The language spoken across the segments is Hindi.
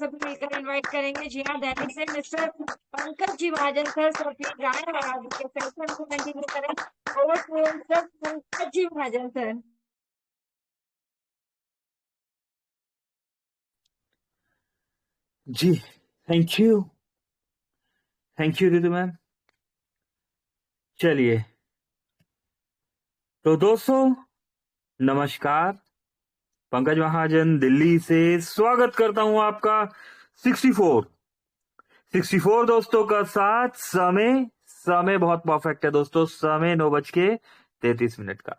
सभी मिलकर इनवाइट करेंगे। जी हाँ, दैनिक से मिस्टर पंकज जी महाजन सर सभी जाए और आज के सेशन को कंटिन्यू करें। Over to sir Pankaj ji Mahajan sir. जी, थैंक यू रितु मैम। चलिए, तो दोस्तों नमस्कार, पंकज महाजन दिल्ली से स्वागत करता हूं आपका 64 दोस्तों का साथ। समय बहुत परफेक्ट है दोस्तों, समय 9:33 का।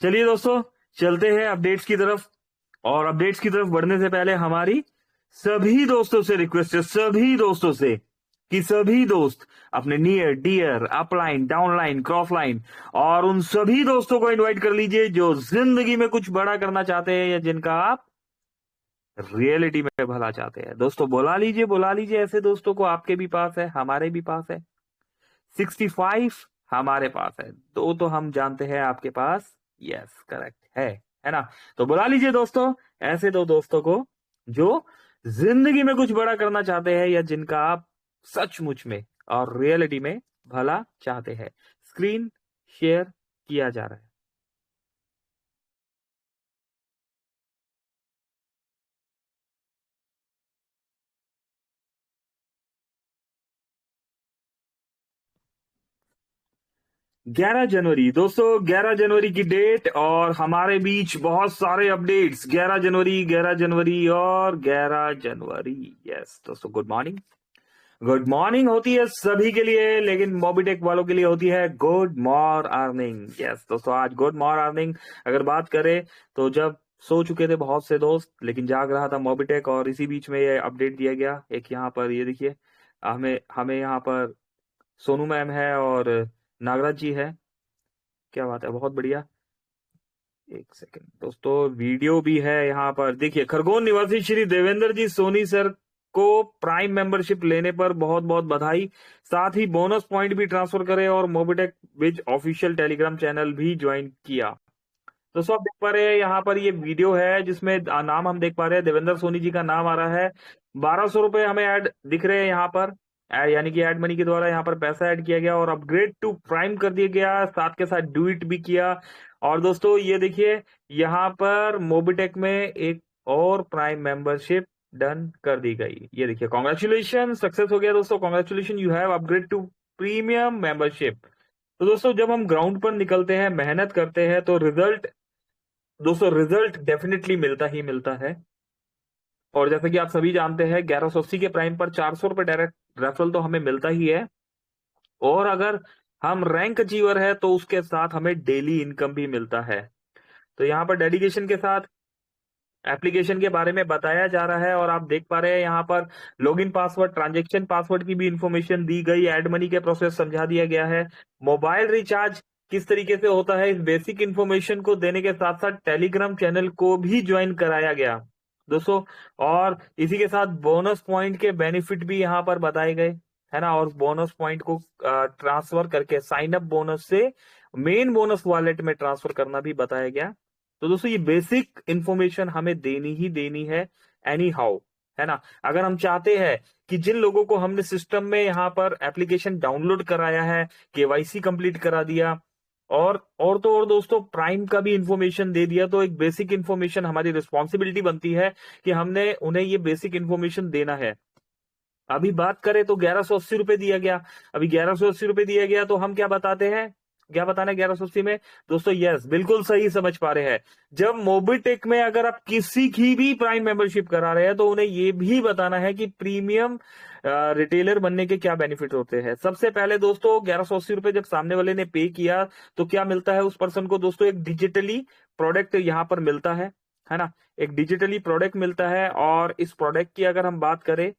चलिए दोस्तों, चलते हैं अपडेट्स की तरफ। और अपडेट्स की तरफ बढ़ने से पहले हमारी सभी दोस्तों से रिक्वेस्ट है, सभी दोस्तों से, कि सभी दोस्त अपने near dear upline downline cross line और उन सभी दोस्तों को इनवाइट कर लीजिए जो जिंदगी में कुछ बड़ा करना चाहते हैं या जिनका आप रियलिटी में भला चाहते हैं। दोस्तों बुला लीजिए ऐसे दोस्तों को, आपके भी पास है, हमारे भी पास है। 65 हमारे पास है, तो हम जानते हैं आपके पास यस करेक्ट है ना। तो बुला लीजिए दोस्तों ऐसे दो दोस्तों को जो जिंदगी में कुछ बड़ा करना चाहते हैं या जिनका आप सचमुच में और रियलिटी में भला चाहते हैं। स्क्रीन शेयर किया जा रहा है। ग्यारह जनवरी दोस्तों, 11 जनवरी की डेट और हमारे बीच बहुत सारे अपडेट्स। 11 जनवरी और 11 जनवरी। यस दोस्तों, गुड मॉर्निंग होती है सभी के लिए, लेकिन मोबीटेक वालों के लिए होती है गुड मॉर्निंग। यस दोस्तों, आज गुड मॉर्निंग अगर बात करें तो जब सो चुके थे बहुत से दोस्त, लेकिन जाग रहा था मोबीटेक, और इसी बीच में ये अपडेट दिया गया। एक यहाँ पर ये देखिए, हमें यहाँ पर सोनू मैम है और नागराज जी है। क्या बात है, बहुत बढ़िया। एक सेकंड दोस्तों, वीडियो भी है यहाँ पर। देखिए, खरगोन निवासी श्री देवेंद्र जी सोनी सर को प्राइम मेंबरशिप लेने पर बहुत बहुत बधाई। साथ ही बोनस पॉइंट भी ट्रांसफर करे और मोबीटेक विज ऑफिशियल टेलीग्राम चैनल भी ज्वाइन किया। तो सब देख पा रहे हैं यहाँ पर, ये वीडियो है जिसमें नाम हम देख पा रहे हैं, देवेंद्र सोनी जी का नाम आ रहा है। 1200 रुपए हमें ऐड दिख रहे हैं यहाँ पर, यानी कि एड मनी के द्वारा यहाँ पर पैसा ऐड किया गया और अपग्रेड टू प्राइम कर दिया गया, साथ के साथ डू इट भी किया। और दोस्तों ये देखिए, यहाँ पर मोबीटेक में एक और प्राइम मेंबरशिप डन कर दी गई। ये देखिए, कॉन्ग्रेचुलेशन, सक्सेस हो गया दोस्तों, congratulation, you have upgrade to premium membership. तो दोस्तों जब हम ग्राउंड पर निकलते हैं, मेहनत करते हैं, तो रिजल्ट डेफिनेटली मिलता ही मिलता है। और जैसे कि आप सभी जानते हैं, 1180 के प्राइम पर 400 रुपए डायरेक्ट रेफरल तो हमें मिलता ही है, और अगर हम रैंक अचीवर है तो उसके साथ हमें डेली इनकम भी मिलता है। तो यहाँ पर डेडिकेशन के साथ एप्लीकेशन के बारे में बताया जा रहा है, और आप देख पा रहे हैं यहाँ पर लॉगिन पासवर्ड, ट्रांजैक्शन पासवर्ड की भी इंफॉर्मेशन दी गई, एड मनी के प्रोसेस समझा दिया गया है, मोबाइल रिचार्ज किस तरीके से होता है, इस बेसिक इंफॉर्मेशन को देने के साथ साथ टेलीग्राम चैनल को भी ज्वाइन कराया गया दोस्तों। और इसी के साथ बोनस पॉइंट के बेनिफिट भी यहाँ पर बताए गए, है ना। और बोनस पॉइंट को ट्रांसफर करके साइन अप बोनस से मेन बोनस वॉलेट में ट्रांसफर करना भी बताया गया। तो दोस्तों ये बेसिक इंफॉर्मेशन हमें देनी ही देनी है एनी हाउ, है ना। अगर हम चाहते हैं कि जिन लोगों को हमने सिस्टम में यहाँ पर एप्लीकेशन डाउनलोड कराया है, केवाईसी कंप्लीट करा दिया, और दोस्तों प्राइम का भी इंफॉर्मेशन दे दिया, तो एक बेसिक इंफॉर्मेशन हमारी रिस्पॉन्सिबिलिटी बनती है कि हमने उन्हें ये बेसिक इंफॉर्मेशन देना है। अभी बात करें तो 1180 रुपए दिया गया, अभी 1180 रुपए दिया गया, तो हम क्या बताते हैं, क्या बताना है 1180 में दोस्तों। यस, बिल्कुल सही समझ पा रहे हैं। जब मोबीटेक में अगर आप किसी की भी प्राइम मेंबरशिप करा रहे हैं तो उन्हें यह भी बताना है कि प्रीमियम रिटेलर बनने के क्या बेनिफिट होते हैं। सबसे पहले दोस्तों 1180 रुपए जब सामने वाले ने पे किया तो क्या मिलता है उस पर्सन को दोस्तों, एक डिजिटली प्रोडक्ट यहां पर मिलता है ना। एक डिजिटली प्रोडक्ट मिलता है, और इस प्रोडक्ट की अगर हम बात करें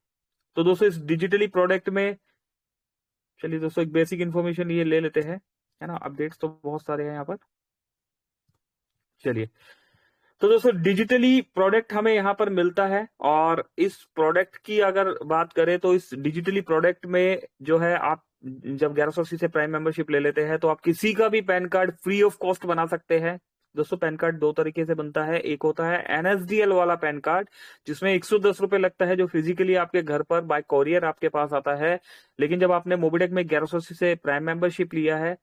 तो दोस्तों इस डिजिटली प्रोडक्ट में, चलिए दोस्तों एक बेसिक इंफॉर्मेशन ये ले लेते हैं, है ना। अपडेट्स तो बहुत सारे हैं यहाँ पर, चलिए। तो दोस्तों डिजिटली प्रोडक्ट हमें यहाँ पर मिलता है, और इस प्रोडक्ट की अगर बात करें तो इस डिजिटली प्रोडक्ट में जो है, आप जब 1180 से प्राइम मेंबरशिप ले लेते हैं तो आप किसी का भी pan card free of cost बना सकते हैं, दोस्तों पैन कार्ड दो तरीके से बनता है। एक होता है एनएसडीएल वाला पैन कार्ड, जिसमें 110 रुपए लगता है, जो फिजिकली आपके घर पर बाय कोरियर आपके पास आता है। लेकिन जब आपने मोबिटेक में 1180 से प्राइम मेंबरशिप लिया है,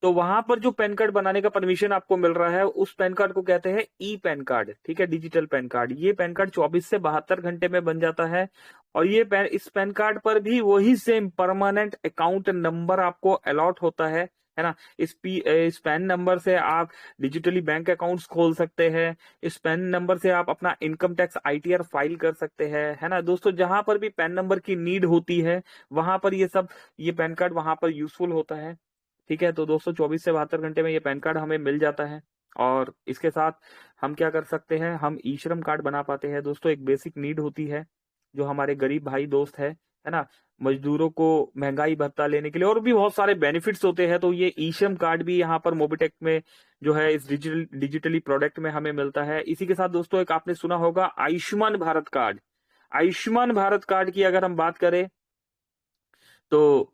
तो वहां पर जो पैन कार्ड बनाने का परमिशन आपको मिल रहा है, उस पैन कार्ड को कहते हैं ई पैन कार्ड। ठीक है, डिजिटल पैन कार्ड। ये पैन कार्ड 24 से 72 घंटे में बन जाता है। और इस पैन कार्ड पर भी वही सेम परमानेंट अकाउंट नंबर आपको अलॉट होता है ना। इस पैन नंबर से आप डिजिटली बैंक अकाउंट्स खोल सकते हैं। इस पैन नंबर से आप अपना इनकम टैक्स आईटीआर फाइल कर सकते हैं, है ना दोस्तों। जहां पर भी पैन नंबर की नीड होती है, वहां पर ये पैन कार्ड वहां पर यूजफुल होता है। ठीक है, तो दोस्तों 24 से 72 घंटे में ये पैन कार्ड हमें मिल जाता है। और इसके साथ हम क्या कर सकते हैं, हम ई श्रम कार्ड बना पाते हैं। दोस्तों एक बेसिक नीड होती है जो हमारे गरीब भाई दोस्त है ना, मजदूरों को महंगाई भत्ता लेने के लिए, और भी बहुत सारे बेनिफिट्स होते हैं। तो ये ई श्रम कार्ड भी यहाँ पर मोबिटेक में जो है इस डिजिटली प्रोडक्ट में हमें मिलता है। इसी के साथ दोस्तों एक आपने सुना होगा आयुष्मान भारत कार्ड। आयुष्मान भारत कार्ड की अगर हम बात करें, तो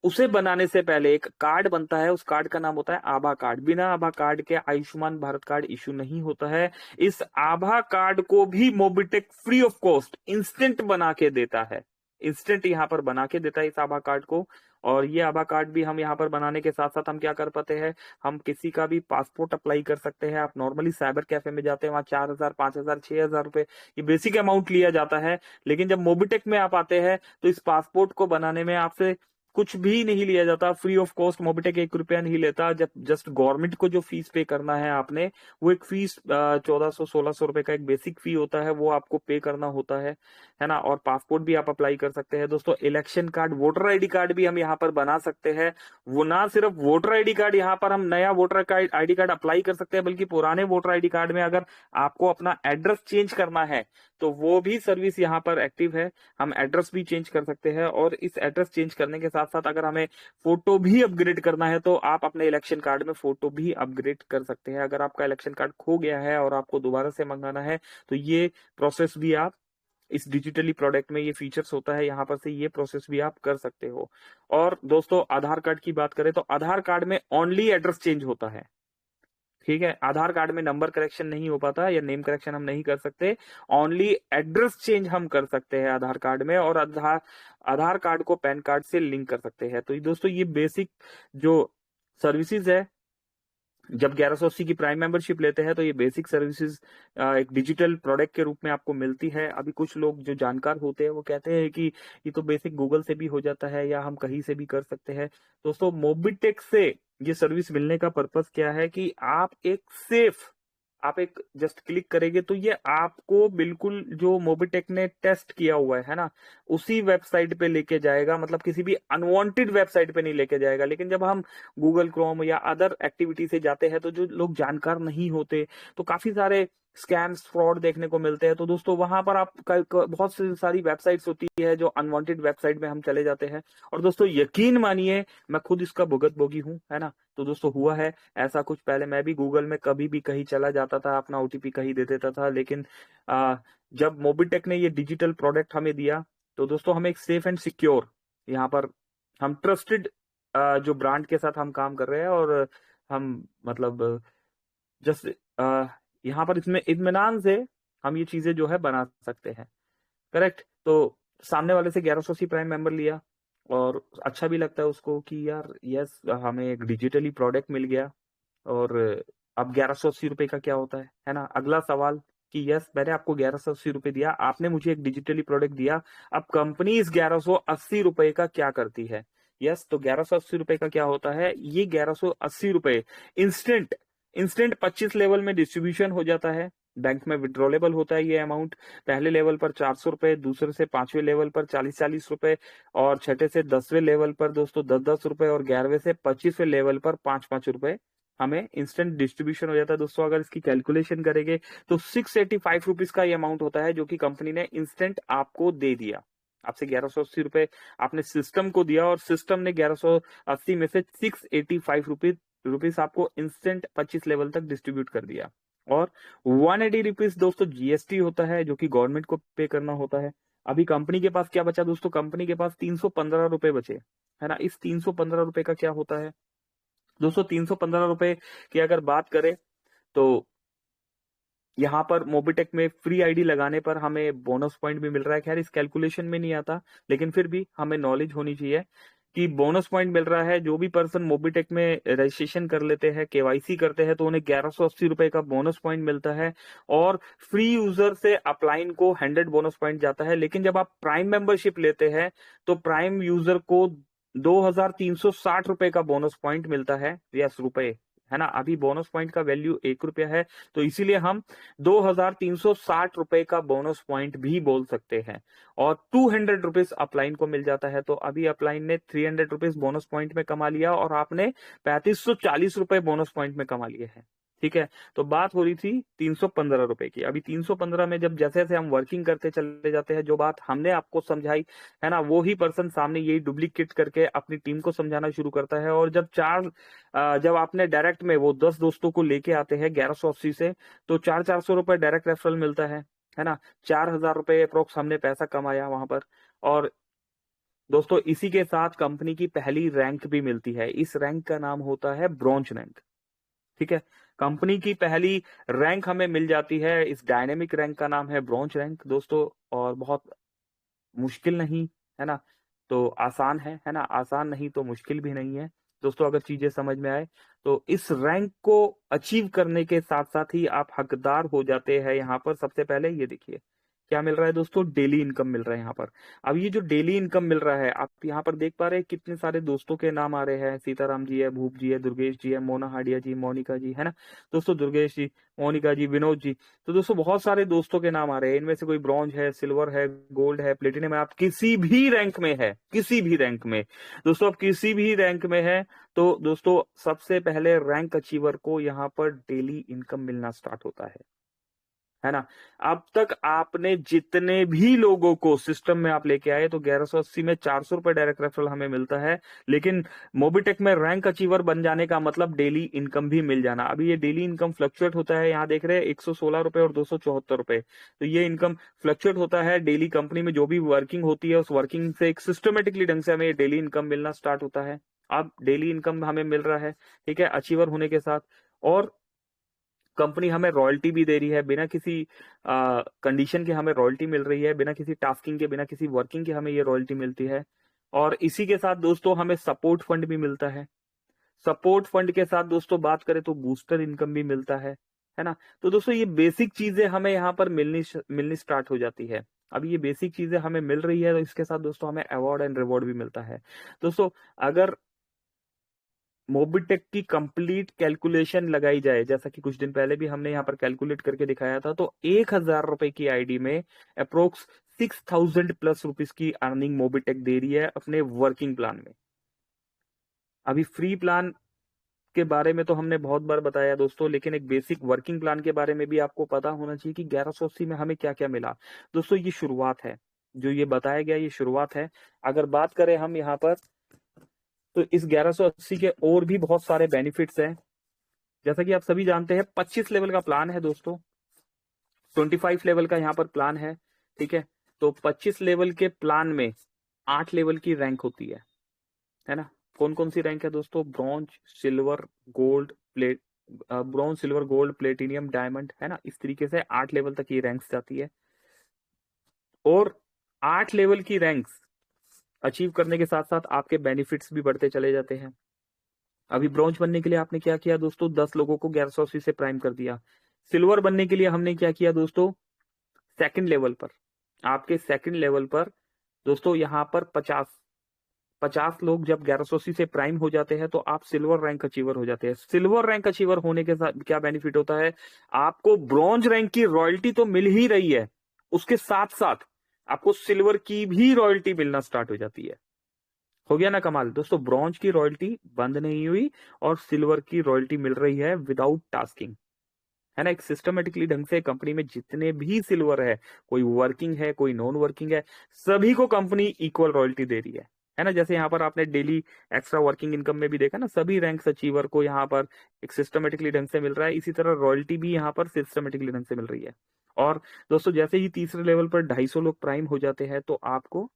उसे बनाने से पहले एक कार्ड बनता है, उस कार्ड का नाम होता है आभा कार्ड। बिना आभा कार्ड के आयुष्मान भारत कार्ड इशू नहीं होता है। इस आभा कार्ड को भी Mobitech free of cost instant बना के देता है। इंस्टेंट यहाँ पर बना के देता है इस आभा कार्ड को। और ये आभा कार्ड भी हम यहाँ पर बनाने के साथ साथ हम क्या कर पाते हैं, हम किसी का भी पासपोर्ट अप्लाई कर सकते हैं। आप नॉर्मली साइबर कैफे में जाते हैं, वहां 4000, 5000, 6000 रुपए ये बेसिक अमाउंट लिया जाता है। लेकिन जब मोबिटेक में आप आते हैं, तो इस पासपोर्ट को बनाने में आपसे कुछ भी नहीं लिया जाता, फ्री ऑफ कॉस्ट। मोबिटेक 1 रुपया नहीं लेता। जब जस्ट गवर्नमेंट को जो फीस पे करना है आपने, वो एक फीस 1400-1600 रुपए का एक बेसिक फी होता है, वो आपको पे करना होता है ना। और पासपोर्ट भी आप अप्लाई कर सकते हैं दोस्तों। Election card, voter ID card भी हम यहाँ पर बना सकते हैं। वो ना सिर्फ वोटर आईडी कार्ड, यहाँ पर हम नया वोटर आईडी कार्ड अप्लाई कर सकते हैं, बल्कि पुराने वोटर आईडी कार्ड में अगर आपको अपना एड्रेस चेंज करना है, तो वो भी सर्विस यहाँ पर एक्टिव है। हम एड्रेस भी चेंज कर सकते हैं। और इस एड्रेस चेंज करने के साथ साथ अगर हमें फोटो भी अपग्रेड करना है, तो आप अपने इलेक्शन कार्ड में फोटो भी अपग्रेड कर सकते हैं। अगर आपका इलेक्शन कार्ड खो गया है और आपको दोबारा से मंगाना है, तो ये प्रोसेस भी आप इस डिजिटली प्रोडक्ट में, ये फीचर्स होता है यहाँ पर से, ये प्रोसेस भी आप कर सकते हो। और दोस्तों आधार कार्ड की बात करें, तो आधार कार्ड में ओनली एड्रेस चेंज होता है। ठीक है, आधार कार्ड में नंबर करेक्शन नहीं हो पाता, या नेम करेक्शन हम नहीं कर सकते। ओनली एड्रेस चेंज हम कर सकते हैं आधार कार्ड में। और आधार कार्ड को पैन कार्ड से लिंक कर सकते हैं। तो दोस्तों ये बेसिक जो सर्विसेज है, जब 1180 की प्राइम मेंबरशिप लेते हैं, तो ये बेसिक सर्विसेज एक डिजिटल प्रोडक्ट के रूप में आपको मिलती है। अभी कुछ लोग जो जानकार होते हैं वो कहते हैं कि ये तो बेसिक गूगल से भी हो जाता है, या हम कहीं से भी कर सकते हैं। दोस्तों मोबिटेक से ये सर्विस मिलने का पर्पस क्या है कि आप एक जस्ट क्लिक करेंगे, तो ये आपको बिल्कुल जो मोबिटेक ने टेस्ट किया हुआ है ना, उसी वेबसाइट पे लेके जाएगा। मतलब किसी भी अनवांटेड वेबसाइट पे नहीं लेके जाएगा। लेकिन जब हम गूगल क्रोम या अदर एक्टिविटी से जाते हैं, तो जो लोग जानकार नहीं होते, तो काफी सारे स्कैम्स, फ्रॉड देखने को मिलते हैं। तो दोस्तों वहां पर बहुत सी सारी वेबसाइट्स होती है जो अनवांटेड वेबसाइट में हम चले जाते हैं। और दोस्तों यकीन मानिए, मैं खुद इसका भुगतभोगी हूं, है ना। तो दोस्तों हुआ है ऐसा कुछ। पहले मैं भी गूगल में कभी भी कहीं चला जाता था, अपना ओटीपी कहीं दे देता था। लेकिन जब मोबिटेक ने ये डिजिटल प्रोडक्ट हमें दिया, तो दोस्तों हमें एक सेफ एंड सिक्योर, यहाँ पर हम ट्रस्टेड जो ब्रांड के साथ हम काम कर रहे हैं, और हम मतलब जस्ट यहाँ पर इसमें इत्मीनान से हम ये चीजें जो है बना सकते हैं। करेक्ट। तो सामने वाले से 1180 प्राइम मेंबर लिया, और अच्छा भी लगता है उसको कि यार यस, हमें एक डिजिटली प्रोडक्ट मिल गया। और अब 1180 रुपए का क्या होता है ना। अगला सवाल कि यस, मैंने आपको 1180 रुपए दिया, आपने मुझे एक डिजिटली प्रोडक्ट दिया, अब कंपनी इस 1180 रुपए का क्या करती है। यस, तो 1180 रुपए का क्या होता है, ये 1180 रुपए इंस्टेंट 25 लेवल में डिस्ट्रीब्यूशन हो जाता है। बैंक में विड्रॉलेबल होता है ये अमाउंट। पहले लेवल पर 400 रुपए, दूसरे से 5वें लेवल पर 40-40 रुपए, और छठे से 10वें लेवल पर दोस्तों 10-10 रुपए, और 11वें से 25वें लेवल पर 5-5 रुपए हमें इंस्टेंट डिस्ट्रीब्यूशन हो जाता है। दोस्तों अगर इसकी कैलकुलेशन करेंगे, तो 685 रुपीज का ये अमाउंट होता है, जो कि कंपनी ने इंस्टेंट आपको दे दिया। आपसे 1180 रुपए आपने सिस्टम को दिया, और सिस्टम ने 1180 में से 685 रुपीज आपको इंस्टेंट 25 लेवल तक डिस्ट्रीब्यूट कर दिया। और 180 रुपीज दोस्तों जीएसटी होता है, जो कि गवर्नमेंट को पे करना होता है। अभी कंपनी के पास क्या बचा दोस्तों, कंपनी के पास 315 रुपए बचे, है ना। इस 315 रुपए का क्या होता है, दोस्तों 315 रुपए की अगर बात करें तो यहाँ पर मोबिटेक में फ्री आईडी लगाने पर हमें बोनस पॉइंट भी मिल रहा है। खैर इस कैलकुलेशन में नहीं आता, लेकिन फिर भी हमें नॉलेज होनी चाहिए कि बोनस पॉइंट मिल रहा है। जो भी पर्सन मोबिटेक में रजिस्ट्रेशन कर लेते हैं, केवाईसी करते हैं, तो उन्हें 1180 रुपए का बोनस पॉइंट मिलता है और फ्री यूजर से अपलाइन को 100 बोनस पॉइंट जाता है। लेकिन जब आप प्राइम मेंबरशिप लेते हैं तो प्राइम यूजर को 2360 रुपए का बोनस पॉइंट मिलता है। यस, रुपए है ना, अभी बोनस पॉइंट का वैल्यू 1 रुपया है, तो इसीलिए हम 2360 रुपए का बोनस पॉइंट भी बोल सकते हैं। और 200 रुपीज अपलाइन को मिल जाता है। तो अभी अपलाइन ने 300 रुपीज बोनस पॉइंट में कमा लिया और आपने 3540 रुपए बोनस पॉइंट में कमा लिए हैं। ठीक है, तो बात हो रही थी 315 रुपए की। अभी 315 में जब जैसे जैसे हम वर्किंग करते चले जाते हैं, जो बात हमने आपको समझाई है ना, वो ही पर्सन सामने यही डुप्लीकेट करके अपनी टीम को समझाना शुरू करता है। और जब आपने डायरेक्ट में वो 10 दोस्तों को लेके आते हैं 1180 से, तो 400 रुपए डायरेक्ट रेफरल मिलता है ना। 4000 रुपए अप्रोक्स हमने पैसा कमाया वहां पर। और दोस्तों इसी के साथ कंपनी की पहली रैंक भी मिलती है। इस रैंक का नाम होता है ब्रॉन्ज रैंक। ठीक है, कंपनी की पहली रैंक हमें मिल जाती है। इस डायनेमिक रैंक का नाम है ब्रॉन्ज रैंक दोस्तों। और बहुत मुश्किल नहीं है ना, तो आसान है ना, आसान नहीं तो मुश्किल भी नहीं है दोस्तों। अगर चीजें समझ में आए तो इस रैंक को अचीव करने के साथ साथ ही आप हकदार हो जाते हैं। यहाँ पर सबसे पहले ये देखिए क्या मिल रहा है दोस्तों, डेली इनकम मिल रहा है यहाँ पर। अब ये जो डेली इनकम मिल रहा है, आप यहाँ पर देख पा रहे हैं कितने सारे दोस्तों के नाम आ रहे हैं। सीताराम जी है, भूप जी है, दुर्गेश जी है, मोना हाडिया जी, मोनिका जी, है ना दोस्तों, दुर्गेश जी, मोनिका जी, विनोद जी। तो दोस्तों बहुत सारे दोस्तों के नाम आ रहे हैं। इनमें से कोई ब्रॉन्ज है, सिल्वर है, गोल्ड है, प्लेटिनम है। आप किसी भी रैंक में है, किसी भी रैंक में दोस्तों, आप किसी भी रैंक में है, तो दोस्तों सबसे पहले रैंक अचीवर को यहाँ पर डेली इनकम मिलना स्टार्ट होता है ना। अब तक आपने जितने भी लोगों को सिस्टम में आप लेके आए, तो 1180 में 400 रुपए डायरेक्ट रेफरल हमें मिलता है। लेकिन मोबिटेक में रैंक अचीवर बन जाने का मतलब डेली इनकम भी मिल जाना। अभी ये डेली इनकम फ्लक्चुएट होता है, यहाँ देख रहे हैं 116 रुपए और 274 रुपए। तो ये इनकम फ्लक्चुएट होता है डेली। कंपनी में जो भी वर्किंग होती है, उस वर्किंग से एक सिस्टमेटिकली ढंग से हमें डेली इनकम मिलना स्टार्ट होता है। अब डेली इनकम हमें मिल रहा है, ठीक है, अचीवर होने के साथ। और कंपनी हमें रॉयल्टी भी दे रही है, बिना किसी कंडीशन के हमें रॉयल्टी मिल रही है, बिना किसी टास्किंग के, बिना किसी वर्किंग के हमें ये रॉयल्टी मिलती है। और इसी के साथ दोस्तों हमें सपोर्ट फंड भी मिलता है। सपोर्ट फंड के साथ दोस्तों बात करें तो बूस्टर इनकम भी मिलता है ना। तो दोस्तों ये बेसिक चीजें हमें यहाँ पर मिलनी स्टार्ट हो जाती है। अब ये बेसिक चीजें हमें मिल रही है, तो इसके साथ दोस्तों हमें अवार्ड एंड रिवॉर्ड भी मिलता है। दोस्तों अगर मोबिटेक की कंप्लीट कैलकुलेशन लगाई जाए, जैसा कि कुछ दिन पहले भी हमने यहाँ पर कैलकुलेट करके दिखाया था, तो 1000 रुपए की आईडी में अप्रोक्स 6000 प्लस रुपीज की अर्निंग मोबिटेक दे रही है अपने वर्किंग प्लान में। अभी फ्री प्लान के बारे में तो हमने बहुत बार बताया दोस्तों, लेकिन एक बेसिक वर्किंग प्लान के बारे में भी आपको पता होना चाहिए कि 1180 में हमें क्या क्या मिला। दोस्तों ये शुरुआत है, जो ये बताया गया ये शुरुआत है। अगर बात करें हम यहाँ पर, तो इस 1180 के और भी बहुत सारे बेनिफिट्स हैं। जैसा कि आप सभी जानते हैं 25 लेवल का प्लान है दोस्तों, 25 लेवल का यहाँ पर प्लान है। ठीक है, तो 25 लेवल के प्लान में 8 लेवल की रैंक होती है ना। कौन कौन सी रैंक है दोस्तों, bronze, silver, gold, bronze, silver, gold, platinum, diamond, है ना। इस तरीके से 8 लेवल तक ये रैंक्स जाती है। और 8 लेवल की रैंक्स अचीव करने के साथ साथ आपके बेनिफिट्स भी बढ़ते चले जाते हैं। अभी ब्रॉन्ज बनने के लिए आपने क्या किया दोस्तों, 10 लोगों को 1180 से प्राइम कर दिया। सिल्वर बनने के लिए हमने क्या किया दोस्तों, सेकंड लेवल पर, आपके सेकंड लेवल पर दोस्तों यहाँ पर 50 लोग जब 1180 से प्राइम हो जाते हैं, तो आप सिल्वर रैंक अचीवर हो जाते हैं। सिल्वर रैंक अचीवर होने के साथ क्या बेनिफिट होता है, आपको ब्रॉन्ज रैंक की रॉयल्टी तो मिल ही रही है, उसके साथ साथ आपको सिल्वर की भी रॉयल्टी मिलना स्टार्ट हो जाती है। हो गया ना कमाल दोस्तों, ब्रॉन्ज की रॉयल्टी बंद नहीं हुई और सिल्वर की रॉयल्टी मिल रही है विदाउट टास्किंग, है ना। एक सिस्टमेटिकली ढंग से कंपनी में जितने भी सिल्वर है, कोई वर्किंग है, कोई नॉन वर्किंग है, सभी को कंपनी इक्वल रॉयल्टी दे रही है ना। जैसे यहाँ पर आपने डेली एक्स्ट्रा वर्किंग इनकम में भी देखा ना, सभी रैंक्स अचीवर को यहाँ पर एक सिस्टमेटिकली ढंग से मिल रहा है। इसी तरह रॉयल्टी भी यहाँ पर सिस्टमेटिकली ढंग से मिल रही है। और दोस्तों जैसे ही तीसरे लेवल पर 250 लोग प्राइम हो जाते हैं, तो आपको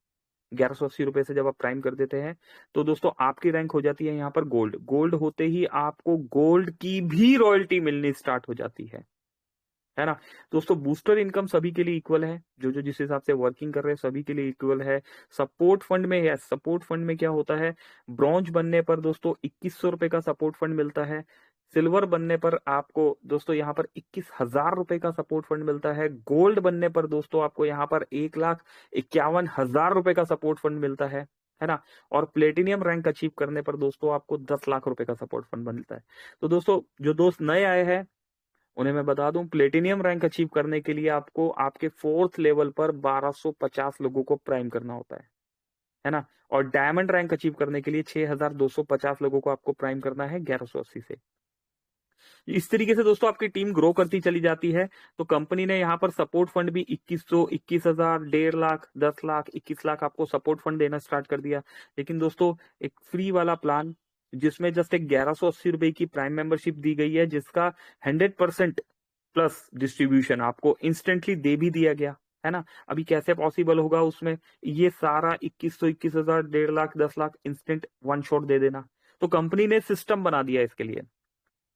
1180 रुपए से जब आप प्राइम कर देते हैं तो दोस्तों आपकी रैंक हो जाती है यहाँ पर गोल्ड। गोल्ड होते ही आपको गोल्ड की भी रॉयल्टी मिलनी स्टार्ट हो जाती है ना। दोस्तों बूस्टर इनकम सभी के लिए इक्वल है, जो जो जिस हिसाब से वर्किंग कर रहे हैं सभी के लिए इक्वल है। सपोर्ट फंड में, यस, सपोर्ट फंड में क्या होता है, ब्रॉन्ज बनने पर दोस्तों 2100 रुपए का सपोर्ट फंड मिलता है। सिल्वर बनने पर आपको दोस्तों यहाँ पर 21,000 रुपए का सपोर्ट फंड मिलता है। गोल्ड बनने पर दोस्तों आपको यहाँ पर 1,51,000 रुपए का सपोर्ट फंड मिलता है ना। और प्लेटिनियम रैंक अचीव करने पर दोस्तों आपको 10 लाख रुपए का सपोर्ट फंड मिलता है। तो दोस्तों जो दोस्त नए आए हैं उन्हें मैं बता दूं, प्लेटिनियम रैंक अचीव करने के लिए आपको आपके 4th लेवल पर 1250 लोगों को प्राइम करना होता है ना। और डायमंड रैंक अचीव करने के लिए 6250 लोगों को आपको प्राइम करना है 1180 से। इस तरीके से दोस्तों आपकी टीम ग्रो करती चली जाती है। तो कंपनी ने यहाँ पर सपोर्ट फंड भी 2100, 21,000, 1.5 लाख, 10 लाख, 21 लाख आपको सपोर्ट फंड देना स्टार्ट कर दिया। लेकिन दोस्तों एक फ्री वाला प्लान जिसमें जस्ट एक 1180 रुपए की प्राइम मेंबरशिप दी गई है, जिसका 100% प्लस डिस्ट्रीब्यूशन आपको इंस्टेंटली दे भी दिया गया है ना। अभी कैसे पॉसिबल होगा उसमें, ये सारा 2100, 21,000, 1.5 lakh, 10 lakh instant one shot दे देना। तो कंपनी ने सिस्टम बना दिया इसके लिए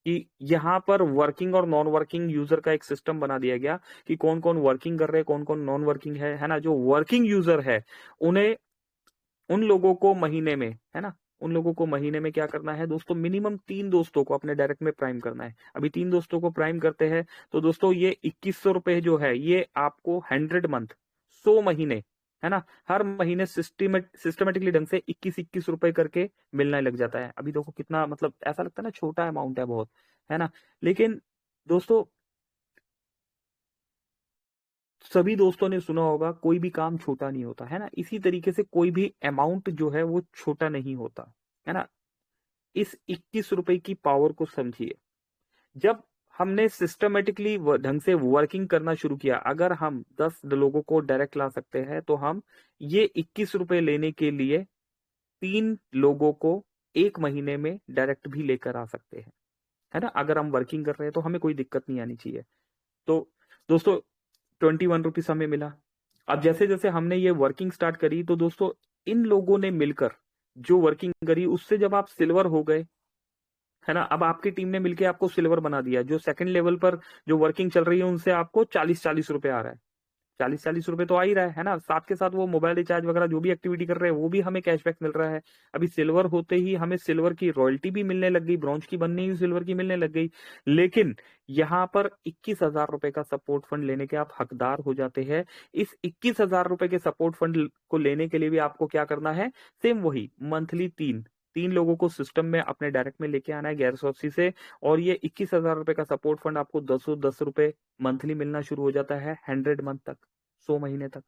कि यहाँ पर वर्किंग और नॉन वर्किंग यूजर का एक सिस्टम बना दिया गया कि कौन कौन वर्किंग कर रहे हैं, कौन कौन नॉन वर्किंग है ना। जो वर्किंग यूजर है उन्हें, उन लोगों को महीने में, है ना, उन लोगों को महीने में क्या करना है दोस्तों, मिनिमम 3 दोस्तों को अपने डायरेक्ट में प्राइम करना है। अभी 3 दोस्तों को प्राइम करते हैं तो दोस्तों ये 2100 रुपए जो है ये आपको 100 मंथ, 100 महीने, है ना, हर महीने सिस्टमेटिकली ढंग से 21-21 रुपए करके मिलने लग जाता है। अभी देखो कितना, मतलब ऐसा लगता है ना छोटा अमाउंट है बहुत, है ना, लेकिन दोस्तों सभी दोस्तों ने सुना होगा कोई भी काम छोटा नहीं होता, है ना। इसी तरीके से कोई भी अमाउंट जो है वो छोटा नहीं होता, है ना। इस 21 रुपए की पावर को समझिए। जब हमने सिस्टमेटिकली ढंग से वर्किंग करना शुरू किया, अगर हम 10 लोगों को डायरेक्ट ला सकते हैं तो हम ये 21 रुपए लेने के लिए 3 लोगों को एक महीने में डायरेक्ट भी लेकर आ सकते हैं, है ना। अगर हम वर्किंग कर रहे हैं तो हमें कोई दिक्कत नहीं आनी चाहिए। तो दोस्तों 21 रुपीज हमें मिला। अब जैसे जैसे हमने ये वर्किंग स्टार्ट करी तो दोस्तों इन लोगों ने मिलकर जो वर्किंग करी उससे जब आप सिल्वर हो गए, है ना, अब आपकी टीम ने मिलकर आपको सिल्वर बना दिया। जो सेकंड लेवल पर जो वर्किंग चल रही है उनसे आपको 40-40 रुपए आ रहा है। 40-40 रुपए तो आ ही रहा है ना। साथ के साथ वो मोबाइल रिचार्ज वगैरह जो भी एक्टिविटी कर रहे हैं वो भी हमें कैशबैक मिल रहा है। अभी सिल्वर होते ही हमें सिल्वर की रॉयल्टी भी मिलने लग गई, ब्रॉन्ज की बनने ही सिल्वर की मिलने लग गई। लेकिन यहाँ पर 21,000 रुपए का सपोर्ट फंड लेने के आप हकदार हो जाते हैं। इस 21,000 रुपए के सपोर्ट फंड को लेने के लिए भी आपको क्या करना है, सेम वही मंथली 3 लोगों को सिस्टम में अपने डायरेक्ट में लेके आना है 1180 से। और ये 21,000 रुपए का सपोर्ट फंड आपको 10 मंथली मिलना शुरू हो जाता है 100 मंथ तक, 100 महीने तक,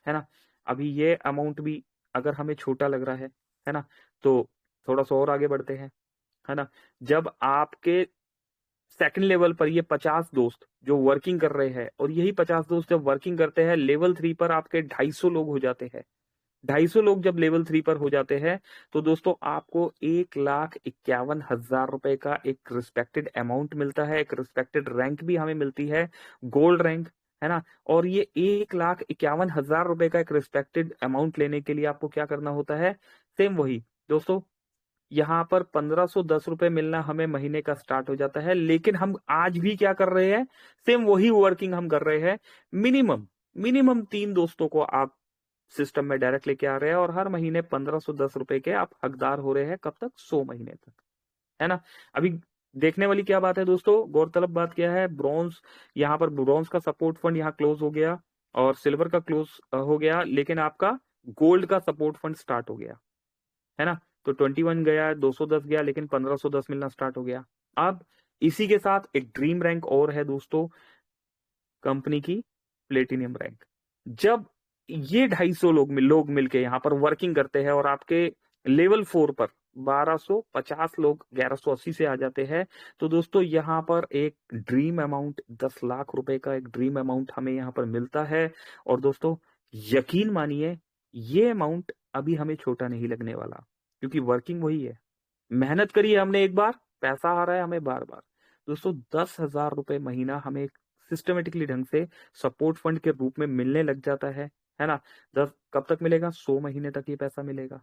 है ना। अभी ये अमाउंट भी अगर हमें छोटा लग रहा है ना, तो थोड़ा सा और आगे बढ़ते हैं, है ना। जब आपके सेकंड लेवल पर ये 50 दोस्त जो वर्किंग कर रहे हैं और यही 50 दोस्त जब वर्किंग करते हैं, लेवल 3 पर आपके 250 लोग हो जाते हैं। 250 लोग जब लेवल 3 पर हो जाते हैं तो दोस्तों आपको 1,51,000 रुपए का एक रिस्पेक्टेड अमाउंट मिलता है, एक रिस्पेक्टेड रैंक भी हमें मिलती है, गोल्ड रैंक, है ना। और ये 1,51,000 रुपए का एक रिस्पेक्टेड अमाउंट लेने के लिए आपको क्या करना होता है, सेम वही दोस्तों, यहाँ पर 1,510 रुपए मिलना हमें महीने का स्टार्ट हो जाता है। लेकिन हम आज भी क्या कर रहे हैं, सेम वही वर्किंग हम कर रहे हैं। मिनिमम मिनिमम 3 दोस्तों को आप सिस्टम में डायरेक्ट लेके आ रहे हैं और हर महीने 1,510 रुपए के आप हकदार हो रहे हैं। कब तक, 100 महीने तक, है ना। अभी देखने वाली क्या बात है दोस्तों, गौरतलब बात क्या है, ब्रॉन्ज, यहाँ पर ब्रॉन्ज का सपोर्ट फंड यहाँ क्लोज हो गया और सिल्वर का क्लोज हो गया, लेकिन आपका गोल्ड का सपोर्ट फंड स्टार्ट हो गया, है ना। तो 21 गया, 210 गया, लेकिन 1,510 मिलना स्टार्ट हो गया। अब इसी के साथ एक ड्रीम रैंक और है दोस्तों, कंपनी की प्लेटिनियम रैंक। जब ये 250 लोग मिलके यहाँ पर वर्किंग करते हैं और आपके लेवल 4 पर 1,250 लोग 1,180 से आ जाते हैं, तो दोस्तों यहाँ पर एक ड्रीम अमाउंट 10 लाख रुपए का एक ड्रीम अमाउंट हमें यहाँ पर मिलता है। और दोस्तों यकीन मानिए ये अमाउंट अभी हमें छोटा नहीं लगने वाला, क्योंकि वर्किंग वही है, मेहनत करी है हमने एक बार, पैसा आ रहा है हमें बार बार। दोस्तों 10,000 रुपए महीना हमें सिस्टमेटिकली ढंग से सपोर्ट फंड के रूप में मिलने लग जाता है है ना। कब तक मिलेगा? 100 महीने तक ये पैसा मिलेगा,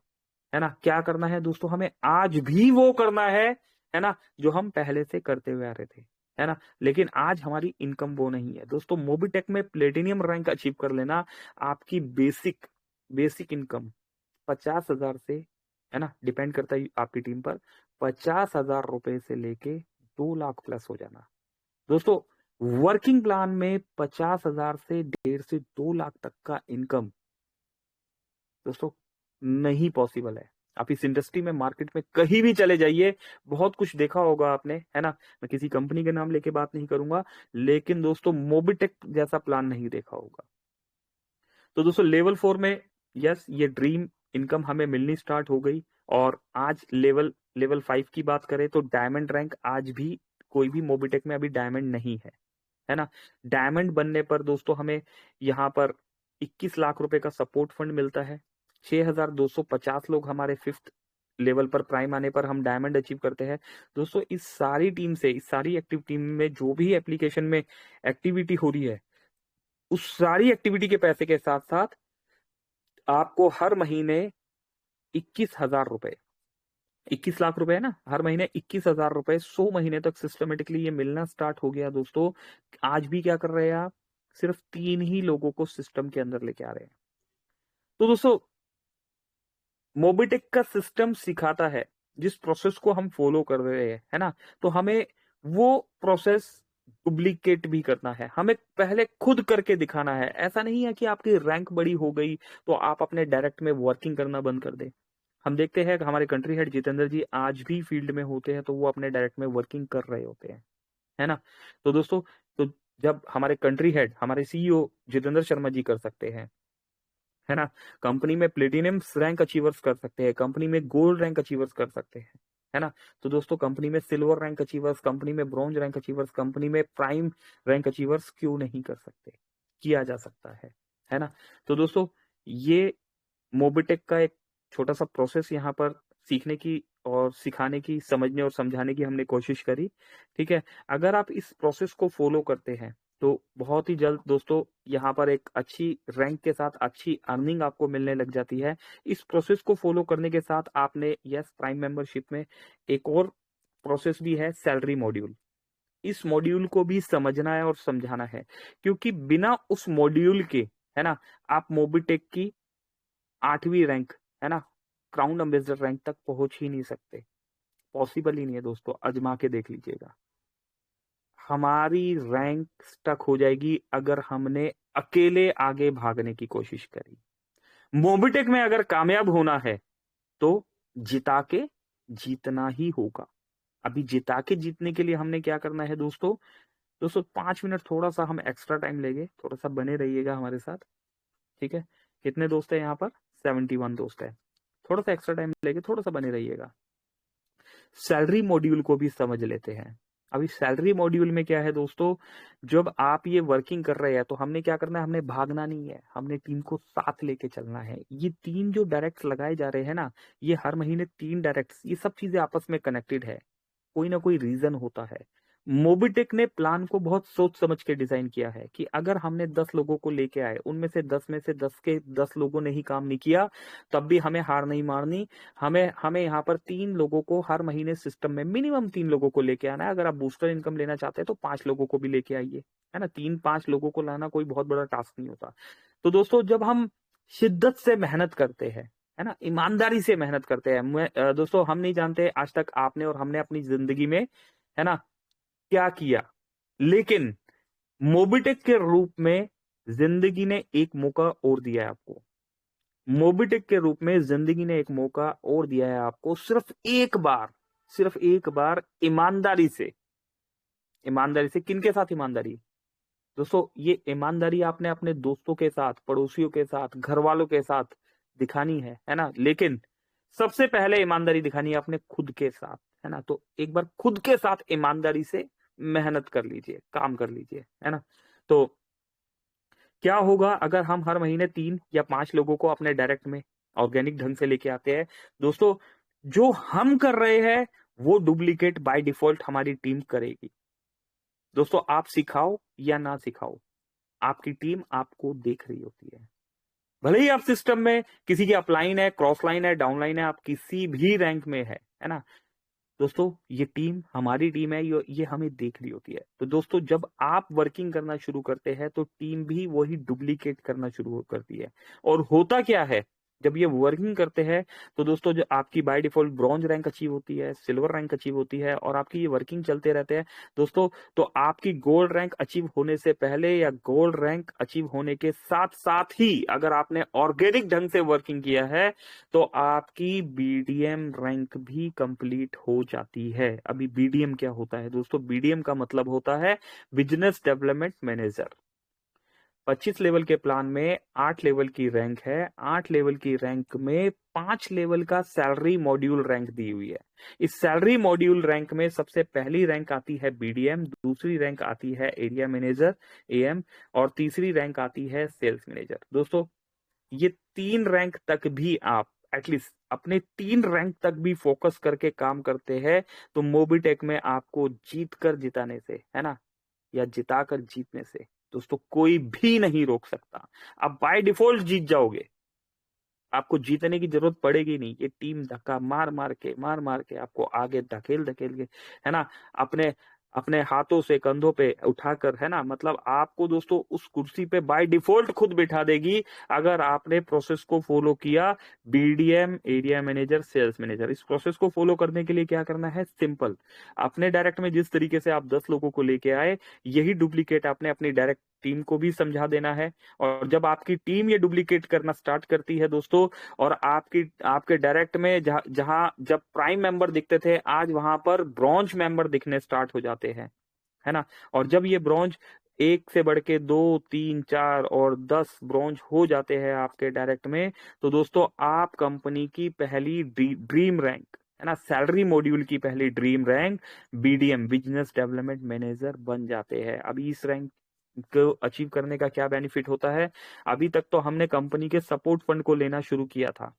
है ना। क्या करना है दोस्तों? हमें आज भी वो करना है ना, जो हम पहले से करते हुए आ रहे थे, है ना। लेकिन आज हमारी इनकम वो नहीं है दोस्तों। मोबिटेक में प्लेटिनियम रैंक अचीव कर लेना, आपकी बेसिक बेसिक इनकम 50,000 से, है ना, डिपेंड करता है आपकी टीम पर, 50,000 रुपए से लेके 2 लाख प्लस हो जाना दोस्तों। वर्किंग प्लान में 50,000 से 1.5 से 2 लाख तक का इनकम दोस्तों नहीं पॉसिबल है। आप इस इंडस्ट्री में, मार्केट में कहीं भी चले जाइए, बहुत कुछ देखा होगा आपने, है ना। मैं किसी कंपनी के नाम लेके बात नहीं करूंगा, लेकिन दोस्तों मोबिटेक जैसा प्लान नहीं देखा होगा। तो दोस्तों लेवल 4 में यस, ये ड्रीम इनकम हमें मिलनी स्टार्ट हो गई। और आज लेवल 5 की बात करें तो डायमंड रैंक आज भी कोई भी मोबिटेक में अभी डायमंड नहीं है ना। डायमंड बनने पर दोस्तों हमें यहाँ पर 21 लाख रुपए का सपोर्ट फंड मिलता है। 6,250 लोग हमारे 5th लेवल पर प्राइम आने पर हम डायमंड अचीव करते हैं दोस्तों। इस सारी टीम से, इस सारी एक्टिव टीम में जो भी एप्लीकेशन में एक्टिविटी हो रही है, उस सारी एक्टिविटी के पैसे के साथ साथ आपको हर महीने 21,000 रुपए, 21 लाख रुपए है ना, हर महीने 21,000 रुपए 100 महीने तक सिस्टमेटिकली ये मिलना स्टार्ट हो गया दोस्तों। आज भी क्या कर रहे हैं आप? सिर्फ 3 ही लोगों को सिस्टम के अंदर लेके आ रहे हैं। तो दोस्तों मोबिटेक का सिस्टम सिखाता है, जिस प्रोसेस को हम फॉलो कर रहे हैं, है ना, तो हमें वो प्रोसेस डुप्लीकेट भी करना है, हमें पहले खुद करके दिखाना है। ऐसा नहीं है कि आपकी रैंक बड़ी हो गई तो आप अपने डायरेक्ट में वर्किंग करना बंद कर दें। हम देखते हैं कि हमारे कंट्री हेड जितेंद्र जी आज भी फील्ड में होते हैं तो वो अपने डायरेक्ट में वर्किंग कर रहे होते हैं, है ना। तो दोस्तों, तो जब हमारे कंट्री हेड, हमारे सीईओ जितेंद्र शर्मा जी कर सकते हैं, है ना, कंपनी में प्लेटिनियम रैंक अचीवर्स कर सकते हैं, कंपनी में गोल्ड रैंक अचीवर्स कर सकते हैं, है ना, तो दोस्तों कंपनी में सिल्वर रैंक अचीवर्स, कंपनी में ब्रॉन्ज रैंक अचीवर्स, कंपनी में प्राइम रैंक अचीवर्स क्यों नहीं कर सकते? किया जा सकता है ना। तो दोस्तों ये मोबिटेक का एक छोटा सा प्रोसेस यहाँ पर सीखने की और सिखाने की, समझने और समझाने की हमने कोशिश करी, ठीक है। अगर आप इस प्रोसेस को फॉलो करते हैं तो बहुत ही जल्द दोस्तों यहाँ पर एक अच्छी रैंक के साथ अच्छी अर्निंग आपको मिलने लग जाती है। इस प्रोसेस को फॉलो करने के साथ आपने यस प्राइम मेंबरशिप में एक और प्रोसेस भी है, सैलरी मॉड्यूल। इस मॉड्यूल को भी समझना है और समझाना है, क्योंकि बिना उस मॉड्यूल के, है ना, आप मोबिटेक की 8वीं रैंक, है ना, क्राउन एम्बेसडर रैंक तक पहुंच ही नहीं सकते। पॉसिबल ही नहीं है दोस्तों, आजमा के देख लीजिएगा। हमारी रैंक स्टक हो जाएगी अगर हमने अकेले आगे भागने की कोशिश करी। मोबिटेक में अगर कामयाब होना है तो जिता के जीतना ही होगा। अभी जिता के जीतने के लिए हमने क्या करना है दोस्तों? 5 मिनट थोड़ा सा हम एक्स्ट्रा टाइम लेंगे, थोड़ा सा बने रहिएगा हमारे साथ, ठीक है। कितने दोस्त है यहाँ पर? 71 दोस्त है। थोड़ा सा एक्स्ट्रा टाइम लेके थोड़ा सा बने रहिएगा। सैलरी मॉड्यूल को भी समझ लेते हैं। अभी सैलरी मॉड्यूल में क्या है दोस्तों, जब आप ये वर्किंग कर रहे हैं तो हमने क्या करना है? हमने भागना नहीं है, हमने टीम को साथ लेके चलना है। ये 3 जो डायरेक्ट्स लगाए जा रहे हैं ना, ये हर महीने 3 डायरेक्ट्स, ये सब चीजें आपस में कनेक्टेड है, कोई ना कोई रीजन होता है। मोबिटेक ने प्लान को बहुत सोच समझ के डिजाइन किया है कि अगर हमने 10 लोगों को लेके आए, उनमें से 10 में से 10 के 10 लोगों ने ही काम नहीं किया, तब भी हमें हार नहीं मारनी। हमें हमें यहाँ पर 3 लोगों को हर महीने सिस्टम में, मिनिमम 3 लोगों को लेके आना है। अगर आप बूस्टर इनकम लेना चाहते हैं तो 5 लोगों को भी लेके आइए, है ना। 3-5 लोगों को लाना कोई बहुत बड़ा टास्क नहीं होता। तो दोस्तों जब हम शिद्दत से मेहनत करते हैं, है ना, ईमानदारी से मेहनत करते हैं, दोस्तों हम नहीं जानते आज तक आपने और हमने अपनी जिंदगी में, है ना, क्या किया, लेकिन मोबिटेक के रूप में जिंदगी ने एक मौका और दिया है आपको। मोबिटेक के रूप में जिंदगी ने एक मौका और दिया है आपको, सिर्फ एक बार ईमानदारी से। किनके साथ ईमानदारी दोस्तों? ये ईमानदारी आपने अपने दोस्तों के साथ, पड़ोसियों के साथ, घर वालों के साथ दिखानी है ना। लेकिन सबसे पहले ईमानदारी दिखानी है अपने खुद के साथ, है ना। तो एक बार खुद के साथ ईमानदारी से मेहनत कर लीजिए, काम कर लीजिए, है ना। तो क्या होगा अगर हम हर महीने 3 या 5 लोगों को अपने डायरेक्ट में ऑर्गेनिक ढंग से लेके आते हैं? दोस्तों जो हम कर रहे हैं वो डुप्लीकेट बाय डिफॉल्ट हमारी टीम करेगी। दोस्तों आप सिखाओ या ना सिखाओ, आपकी टीम आपको देख रही होती है। भले ही आप सिस्टम में किसी की अपलाइन है, क्रॉस लाइन है, डाउन लाइन है, आप किसी भी रैंक में है ना दोस्तों, ये टीम हमारी टीम है, ये हमें देख रही होती है। तो दोस्तों जब आप वर्किंग करना शुरू करते हैं तो टीम भी वही डुप्लीकेट करना शुरू करती है। और होता क्या है, जब ये वर्किंग करते हैं तो दोस्तों जो आपकी by default bronze rank achieve होती है, सिल्वर रैंक अचीव होती है, और आपकी ये वर्किंग चलते रहते हैं दोस्तों, तो आपकी गोल्ड रैंक अचीव होने से पहले या गोल्ड रैंक अचीव होने के साथ साथ ही अगर आपने ऑर्गेनिक ढंग से वर्किंग किया है तो आपकी बीडीएम रैंक भी कंप्लीट हो जाती है। अभी बीडीएम क्या होता है दोस्तों? बीडीएम का मतलब होता है बिजनेस डेवलपमेंट मैनेजर। 25 लेवल के प्लान में 8 लेवल की रैंक है। 8 लेवल की रैंक में 5 लेवल का सैलरी मॉड्यूल रैंक दी हुई है। इस सैलरी मॉड्यूल रैंक में सबसे पहली रैंक आती है बीडीएम, दूसरी रैंक आती है एरिया मैनेजर एएम, और तीसरी रैंक आती है सेल्स मैनेजर। दोस्तों ये 3 रैंक तक भी आप एटलीस्ट अपने 3 रैंक तक भी फोकस करके काम करते हैं तो मोबिटेक में आपको जीत कर जिताने से, है ना, या जिताकर जीतने से दोस्तों कोई भी नहीं रोक सकता। आप बाय डिफॉल्ट जीत जाओगे, आपको जीतने की जरूरत पड़ेगी नहीं। ये टीम धक्का मार मार के आपको आगे धकेल धकेल के, है ना, अपने अपने हाथों से कंधों पे उठाकर, है ना, मतलब आपको दोस्तों उस कुर्सी पे बाय डिफॉल्ट खुद बिठा देगी अगर आपने प्रोसेस को फॉलो किया। BDM, area manager, sales manager, इस प्रोसेस को फॉलो करने के लिए क्या करना है? सिंपल, अपने डायरेक्ट में जिस तरीके से आप 10 लोगों को लेके आए, यही डुप्लीकेट आपने अपनी डायरेक्ट टीम को भी समझा देना है। और जब आपकी टीम ये डुप्लीकेट करना स्टार्ट करती है दोस्तों, और आपके डायरेक्ट में जहां जब प्राइम मेंबर दिखते थे, आज वहां पर ब्रॉन्ज मेंबर दिखने स्टार्ट हो जाते हैं, है ना। और जब ये ब्रॉन्ज एक से बढ़ के 2, 3, 4 और 10 ब्रॉन्ज हो जाते हैं आपके डायरेक्ट में, तो दोस्तों आप कंपनी की पहली ड्रीम रैंक, है ना, सैलरी मॉड्यूल की पहली dream rank BDM, business development manager बन जाते हैं। अभी इस रैंक को अचीव करने का क्या बेनिफिट होता है? अभी तक तो हमने कंपनी के सपोर्ट फंड को लेना शुरू किया था।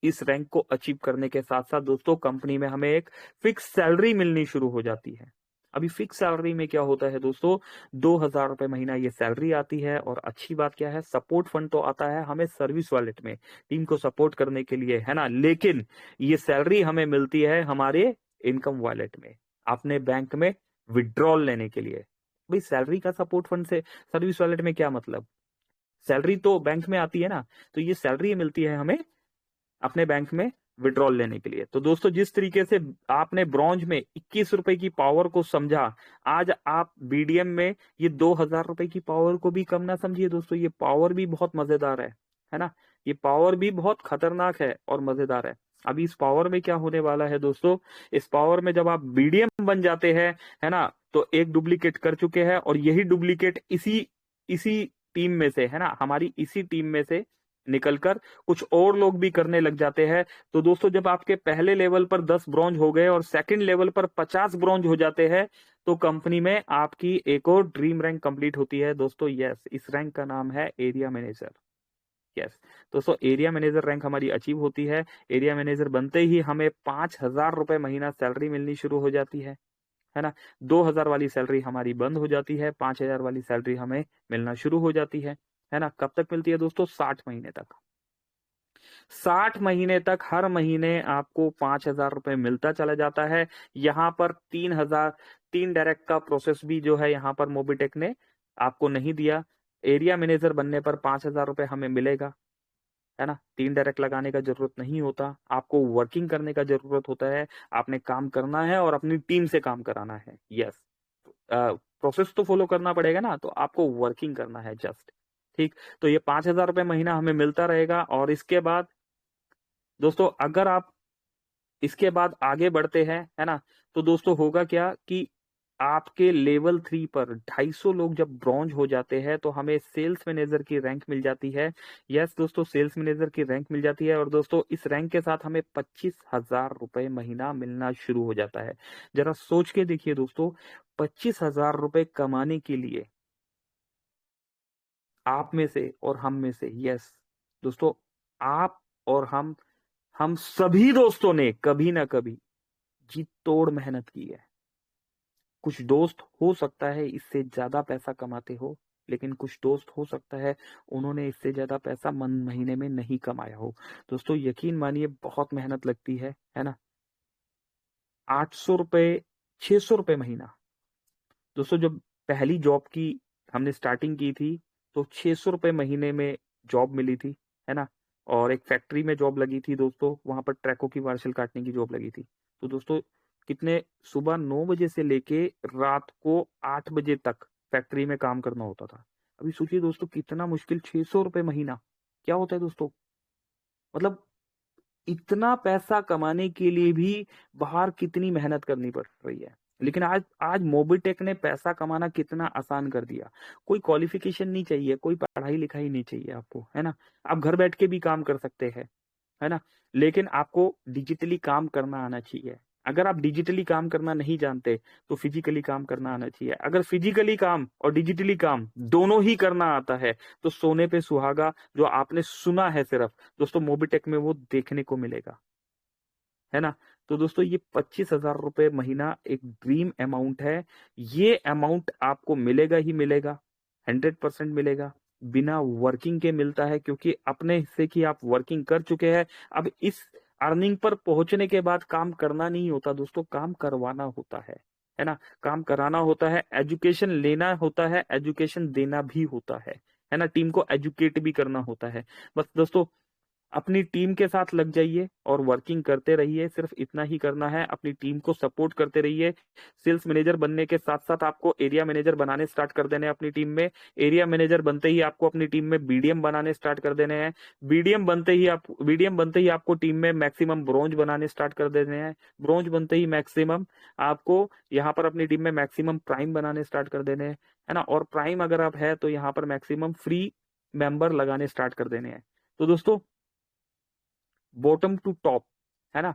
इस रैंक को अचीव करने के साथ साथ दोस्तों कंपनी में हमें एक फिक्स सैलरी मिलनी शुरू हो जाती है। अभी फिक्स सैलरी में क्या होता है दोस्तों? 2,000 रुपए महीना ये सैलरी आती है। और अच्छी बात क्या है, सपोर्ट फंड तो आता है हमें सर्विस वॉलेट में टीम को सपोर्ट करने के लिए, है ना, लेकिन ये सैलरी हमें मिलती है हमारे इनकम वॉलेट में, अपने बैंक में विड्रॉल लेने के लिए। भाई सैलरी का सपोर्ट फंड से सर्विस वॉलेट में क्या मतलब? सैलरी तो बैंक में आती है ना, तो ये सैलरी मिलती है हमें अपने बैंक में विड्रॉल लेने के लिए। तो दोस्तों जिस तरीके से आपने ब्रॉन्ज में 21 रुपए की पावर को समझा, आज आप बीडीएम में ये 2,000 रुपए की पावर को भी कम ना समझिए दोस्तों। ये पावर भी बहुत मजेदार है ना, ये पावर भी बहुत खतरनाक है और मजेदार है। अभी इस पावर में क्या होने वाला है दोस्तों? इस पावर में जब आप बीडीएम बन जाते हैं, है ना, तो एक डुप्लीकेट कर चुके हैं, और यही डुप्लीकेट इसी इसी टीम में से, है ना, हमारी इसी टीम में से निकलकर कुछ और लोग भी करने लग जाते हैं। तो दोस्तों जब आपके पहले लेवल पर 10 ब्रॉन्ज हो गए और सेकंड लेवल पर 50 ब्रॉन्ज हो जाते हैं, तो कंपनी में आपकी एक और ड्रीम रैंक कंप्लीट होती है दोस्तों। यस, इस रैंक का नाम है एरिया मैनेजर। यस दोस्तों, एरिया मैनेजर रैंक हमारी अचीव होती है। एरिया मैनेजर बनते ही हमें 5,000 रुपए महीना सैलरी मिलनी शुरू हो जाती है ना। 2,000 वाली सैलरी हमारी बंद हो जाती है, 5,000 वाली सैलरी हमें मिलना शुरू हो जाती है ना। कब तक मिलती है दोस्तों? 60 महीने तक। 60 महीने तक हर महीने आपको 5,000 रुपए मिलता चला जाता है। यहाँ पर 3,000, 3 डायरेक्ट का प्रोसेस भी जो है यहाँ पर मोबिटेक ने आपको नहीं दिया। एरिया मैनेजर बनने पर 5,000 रुपए हमें मिलेगा, है ना। 3 डायरेक्ट लगाने का जरूरत नहीं होता, आपको वर्किंग करने का जरूरत होता है। आपने काम करना है और अपनी टीम से काम कराना है। यस, प्रोसेस तो फॉलो करना पड़ेगा ना, तो आपको वर्किंग करना है जस्ट। ठीक, तो ये 5,000 रुपए महीना हमें मिलता रहेगा। और इसके बाद दोस्तों अगर आप इसके बाद आगे बढ़ते हैं, है ना, तो दोस्तों होगा क्या कि आपके लेवल 3 पर 250 लोग जब ब्रॉन्ज हो जाते हैं तो हमें सेल्स मैनेजर की रैंक मिल जाती है। यस दोस्तों, सेल्स मैनेजर की रैंक मिल जाती है। और दोस्तों इस रैंक के साथ हमें 25,000 रुपए महीना मिलना शुरू हो जाता है। जरा सोच के देखिए दोस्तों, 25,000 रुपए कमाने के लिए आप में से और हम में से, यस दोस्तों, आप और हम सभी दोस्तों ने कभी ना कभी जी तोड़ मेहनत की है। कुछ दोस्त हो सकता है इससे ज्यादा पैसा कमाते हो, लेकिन कुछ दोस्त हो सकता है उन्होंने इससे ज्यादा पैसा महीने में नहीं कमाया हो। दोस्तों यकीन मानिए बहुत मेहनत लगती है ना। 800 रुपये, 600 रुपये महीना। दोस्तों जब पहली जॉब की हमने स्टार्टिंग की थी तो 600 रुपये महीने में जॉब मिली थी, है ना। और एक फैक्ट्री में जॉब लगी थी दोस्तों, वहां पर ट्रकों की वार्षिल काटने की जॉब लगी थी। तो दोस्तों कितने, सुबह 9 बजे से लेके रात को 8 बजे तक फैक्ट्री में काम करना होता था। अभी सोचिए दोस्तों कितना मुश्किल, 600 रुपये महीना क्या होता है दोस्तों। मतलब इतना पैसा कमाने के लिए भी बाहर कितनी मेहनत करनी पड़ रही है। लेकिन आज आज मोबिटेक ने पैसा कमाना कितना आसान कर दिया। कोई क्वालिफिकेशन नहीं चाहिए, कोई पढ़ाई लिखाई नहीं चाहिए आपको, है ना। आप घर बैठ के भी काम कर सकते हैं, है ना। लेकिन आपको डिजिटली काम करना आना चाहिए। अगर आप डिजिटली काम करना नहीं जानते तो फिजिकली काम करना आना चाहिए। अगर फिजिकली काम और डिजिटली काम दोनों ही करना आता है तो सोने पे सुहागा जो आपने सुना है सिर्फ, दोस्तों मोबिटेक में वो देखने को मिलेगा, है ना। तो दोस्तों ये 25,000 रुपये महीना एक ड्रीम अमाउंट है। ये अमाउंट आपको मिलेगा ही मिलेगा, 100% मिलेगा। बिना वर्किंग के मिलता है, क्योंकि अपने हिस्से की आप वर्किंग कर चुके हैं। अब इस अर्निंग पर पहुंचने के बाद काम करना नहीं होता दोस्तों, काम करवाना होता है ना। काम कराना होता है, एजुकेशन लेना होता है, एजुकेशन देना भी होता है ना। टीम को एजुकेट भी करना होता है। बस दोस्तों अपनी टीम के साथ लग जाइए और वर्किंग करते रहिए, सिर्फ इतना ही करना है। अपनी टीम को सपोर्ट करते रहिए। सेल्स मैनेजर बनने के साथ साथ आपको एरिया मैनेजर बनाने स्टार्ट कर देने हैं अपनी टीम में। एरिया मैनेजर बनते ही आपको अपनी टीम में बीडीएम बनाने स्टार्ट कर देने हैं। बीडीएम बनते ही आपको टीम में मैक्सिमम ब्रोंज बनाने स्टार्ट कर देने हैं। ब्रोंज बनते ही मैक्सिमम आपको यहाँ पर अपनी टीम में मैक्सिमम प्राइम बनाने स्टार्ट कर देने हैं, है ना। और प्राइम अगर आप है तो यहाँ पर मैक्सिमम फ्री मेंबर लगाने स्टार्ट कर देने हैं। तो दोस्तों बॉटम टू टॉप, है ना,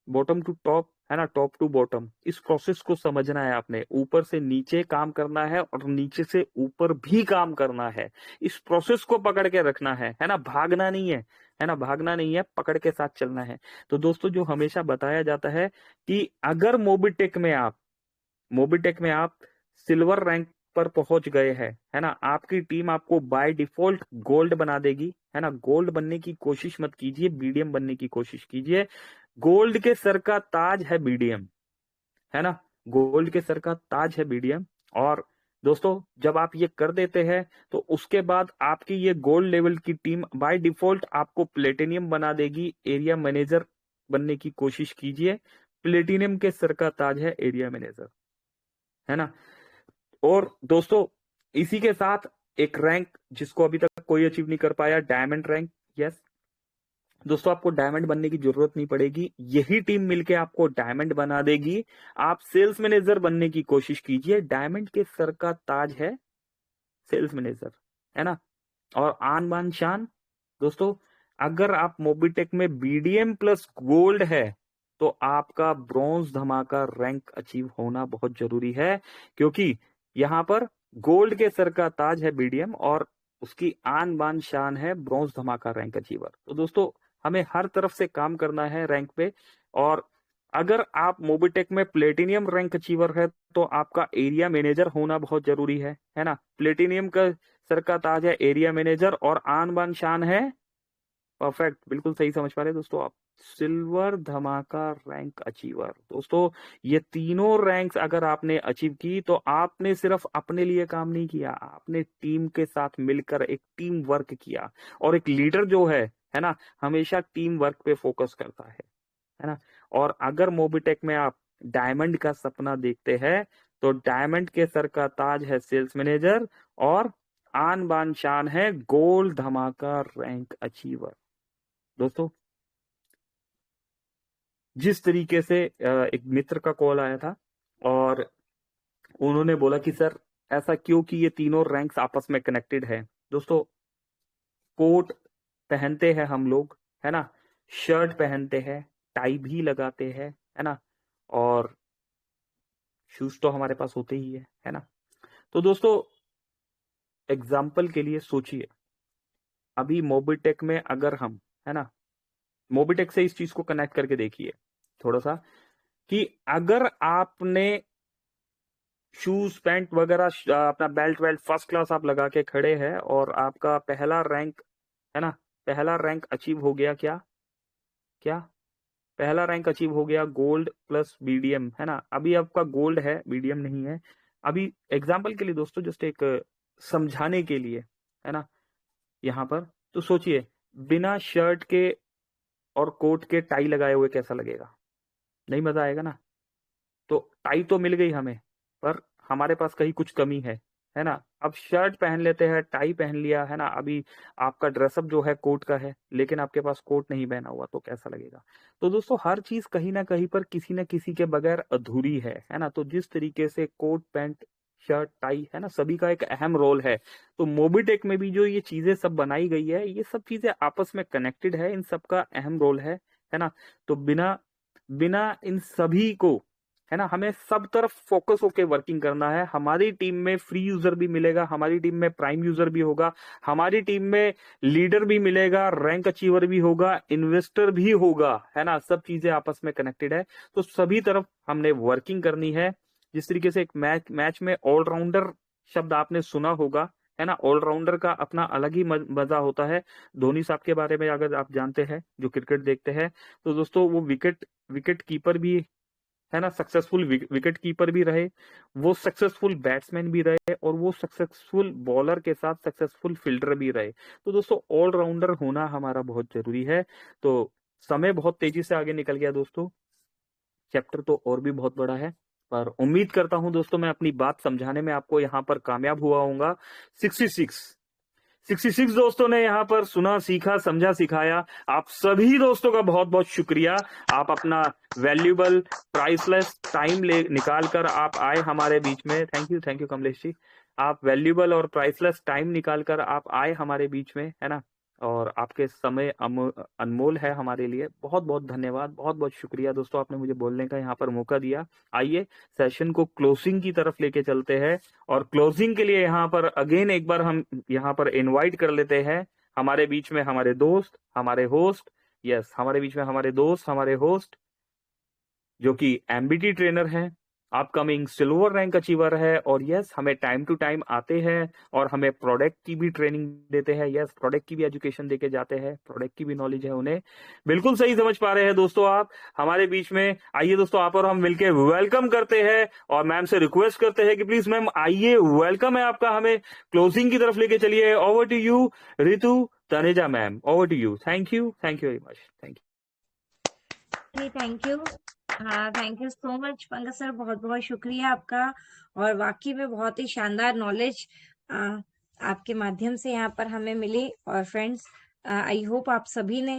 बॉटम टू टॉप, है ना, टॉप टू बॉटम, इस प्रोसेस को समझना है आपने। ऊपर से नीचे काम करना है और नीचे से ऊपर भी काम करना है। इस प्रोसेस को पकड़ के रखना है ना, भागना नहीं है ना, भागना नहीं है, पकड़ के साथ चलना है। तो दोस्तों जो हमेशा बताया जाता है कि अगर मोबिटेक में आप सिल्वर रैंक पर पहुंच गए हैं, है ना, आपकी टीम आपको बाय डिफॉल्ट गोल्ड बना देगी, है ना। गोल्ड बनने की कोशिश मत कीजिए, बीडीएम बनने की कोशिश कीजिए। गोल्ड के सर का ताज है बीडीएम, है ना। गोल्ड के सर का ताज है बीडीएम। और दोस्तों जब आप ये कर देते हैं तो उसके बाद आपकी ये गोल्ड लेवल की टीम बाय डिफॉल्ट आपको प्लेटिनियम बना देगी। एरिया मैनेजर बनने की कोशिश कीजिए, प्लेटिनियम के सर का ताज है एरिया मैनेजर, है ना। और दोस्तों इसी के साथ एक रैंक जिसको अभी तक कोई अचीव नहीं कर पाया, डायमंड रैंक। यस दोस्तों आपको डायमंड बनने की जरूरत नहीं पड़ेगी, यही टीम मिलके आपको डायमंड बना देगी। आप सेल्स मैनेजर बनने की कोशिश कीजिए, डायमंड के सर का ताज है सेल्स मैनेजर, है ना। और आन बान शान दोस्तों, अगर आप मोबिटेक में बीडीएम प्लस गोल्ड है तो आपका ब्रॉन्ज धमाका रैंक अचीव होना बहुत जरूरी है, क्योंकि यहां पर गोल्ड के सर का ताज है बीडीएम और उसकी आन बान शान है ब्रॉन्ज धमाका रैंक अचीवर। तो दोस्तों हमें हर तरफ से काम करना है रैंक पे। और अगर आप मोबिटेक में प्लेटिनियम रैंक अचीवर है तो आपका एरिया मैनेजर होना बहुत जरूरी है ना। प्लेटिनियम का सर का ताज है एरिया मैनेजर और आन बान शान है, परफेक्ट, बिल्कुल सही समझ पा रहे हैं दोस्तों आप, सिल्वर धमाका रैंक अचीवर। दोस्तों ये तीनों रैंक्स अगर आपने अचीव की तो आपने सिर्फ अपने लिए काम नहीं किया, आपने टीम के साथ मिलकर एक टीम वर्क किया। और एक लीडर जो है ना, हमेशा टीम वर्क पे फोकस करता है ना। और अगर मोबिटेक में आप डायमंड का सपना देखते हैं तो डायमंड के सर का ताज है सेल्स मैनेजर और आन बान शान है गोल्ड धमाका रैंक अचीवर। दोस्तों जिस तरीके से एक मित्र का कॉल आया था और उन्होंने बोला कि सर ऐसा क्यों कि ये तीनों रैंक्स आपस में कनेक्टेड है। दोस्तों कोट पहनते हैं हम लोग, है ना, शर्ट पहनते हैं, टाई भी लगाते हैं, है ना, और शूज तो हमारे पास होते ही है ना। तो दोस्तों एग्जाम्पल के लिए सोचिए, अभी मोबिटेक में अगर हम, है ना, मोबिटेक से इस चीज को कनेक्ट करके देखिए थोड़ा सा, कि अगर आपने शूज पैंट वगैरह अपना बेल्ट वेल्ट फर्स्ट क्लास आप लगा के खड़े हैं और आपका पहला रैंक, है ना, पहला रैंक अचीव हो गया। क्या क्या पहला रैंक अचीव हो गया गोल्ड प्लस बीडीएम, है ना। अभी आपका गोल्ड है, बीडीएम नहीं है अभी। एग्जाम्पल के लिए दोस्तों, जस्ट एक समझाने के लिए, है ना, यहाँ पर तो सोचिए, बिना शर्ट के और कोट के टाई लगाए हुए कैसा लगेगा? नहीं मजा आएगा ना। तो टाई तो मिल गई हमें, पर हमारे पास कहीं कुछ कमी है ना। अब शर्ट पहन लेते हैं, टाई पहन लिया, है ना, अभी आपका ड्रेसअप जो है कोट का है, लेकिन आपके पास कोट नहीं पहना हुआ, तो कैसा लगेगा? तो दोस्तों, हर चीज कहीं ना कहीं पर किसी न किसी के बगैर अधूरी है ना। तो जिस तरीके से कोट पैंट शर्ट टाई, है ना, सभी का एक अहम रोल है। तो मोबीटेक में भी जो ये चीजें सब बनाई गई है, ये सब चीजें आपस में कनेक्टेड है, इन सब का अहम रोल है ना। तो बिना बिना इन सभी को, है ना, हमें सब तरफ फोकस होके वर्किंग करना है। हमारी टीम में फ्री यूजर भी मिलेगा, हमारी टीम में प्राइम यूजर भी होगा, हमारी टीम में लीडर भी मिलेगा, रैंक अचीवर भी होगा, इन्वेस्टर भी होगा, है ना। सब चीजें आपस में कनेक्टेड है, तो सभी तरफ हमने वर्किंग करनी है। जिस तरीके से एक मैच में ऑलराउंडर शब्द आपने सुना होगा, है ना, ऑलराउंडर का अपना अलग ही मजा होता है। धोनी साहब के बारे में अगर आप जानते हैं, जो क्रिकेट देखते हैं, तो दोस्तों वो विकेट विकेट कीपर भी, है ना, सक्सेसफुल विकेट कीपर भी रहे, वो सक्सेसफुल बैट्समैन भी रहे, और वो सक्सेसफुल बॉलर के साथ सक्सेसफुल फील्डर भी रहे। तो दोस्तों, ऑलराउंडर होना हमारा बहुत जरूरी है। तो समय बहुत तेजी से आगे निकल गया दोस्तों, चैप्टर तो और भी बहुत बड़ा है, पर उम्मीद करता हूं दोस्तों मैं अपनी बात समझाने में आपको यहाँ पर कामयाब हुआ होऊंगा। 66 दोस्तों ने यहाँ पर सुना, सीखा, समझा, सिखाया। आप सभी दोस्तों का बहुत बहुत शुक्रिया। आप अपना वैल्यूबल प्राइसलेस टाइम ले निकाल कर आप आए हमारे बीच में। Thank you Kamlesh ji. आप वैल्यूबल और प्राइसलेस टाइम निकाल कर आप आए हमारे बीच में, है ना, और आपके समय अनमोल है हमारे लिए। बहुत बहुत धन्यवाद, बहुत बहुत शुक्रिया दोस्तों, आपने मुझे बोलने का यहाँ पर मौका दिया। आइए सेशन को क्लोजिंग की तरफ लेके चलते हैं, और क्लोजिंग के लिए यहाँ पर अगेन एक बार हम यहाँ पर इनवाइट कर लेते हैं हमारे बीच में हमारे दोस्त, हमारे होस्ट। यस, हमारे बीच में हमारे दोस्त, हमारे होस्ट, जो कि एमबीटी ट्रेनर हैं, अपकमिंग सिल्वर रैंक अचीवर है, और यस, हमें टाइम टू टाइम आते हैं और हमें प्रोडक्ट की भी ट्रेनिंग देते हैं। यस, प्रोडक्ट की भी एजुकेशन देके जाते हैं, प्रोडक्ट की भी नॉलेज है उन्हें। बिल्कुल सही समझ पा रहे हैं दोस्तों आप हमारे बीच में। आइए दोस्तों, आप और हम मिलकर वेलकम करते हैं, और मैम से रिक्वेस्ट करते हैं कि प्लीज मैम आइए, वेलकम है आपका, हमें क्लोजिंग की तरफ लेके चलिए। Over to you Ritu Taneja ma'am, over to you. Thank you very much. Thank thank you. हाँ, thank you so much Pankaj sir, बहुत बहुत शुक्रिया आपका। और वाकई में बहुत ही शानदार नॉलेज आपके माध्यम से यहाँ पर हमें मिली। और फ्रेंड्स, आई होप आप सभी ने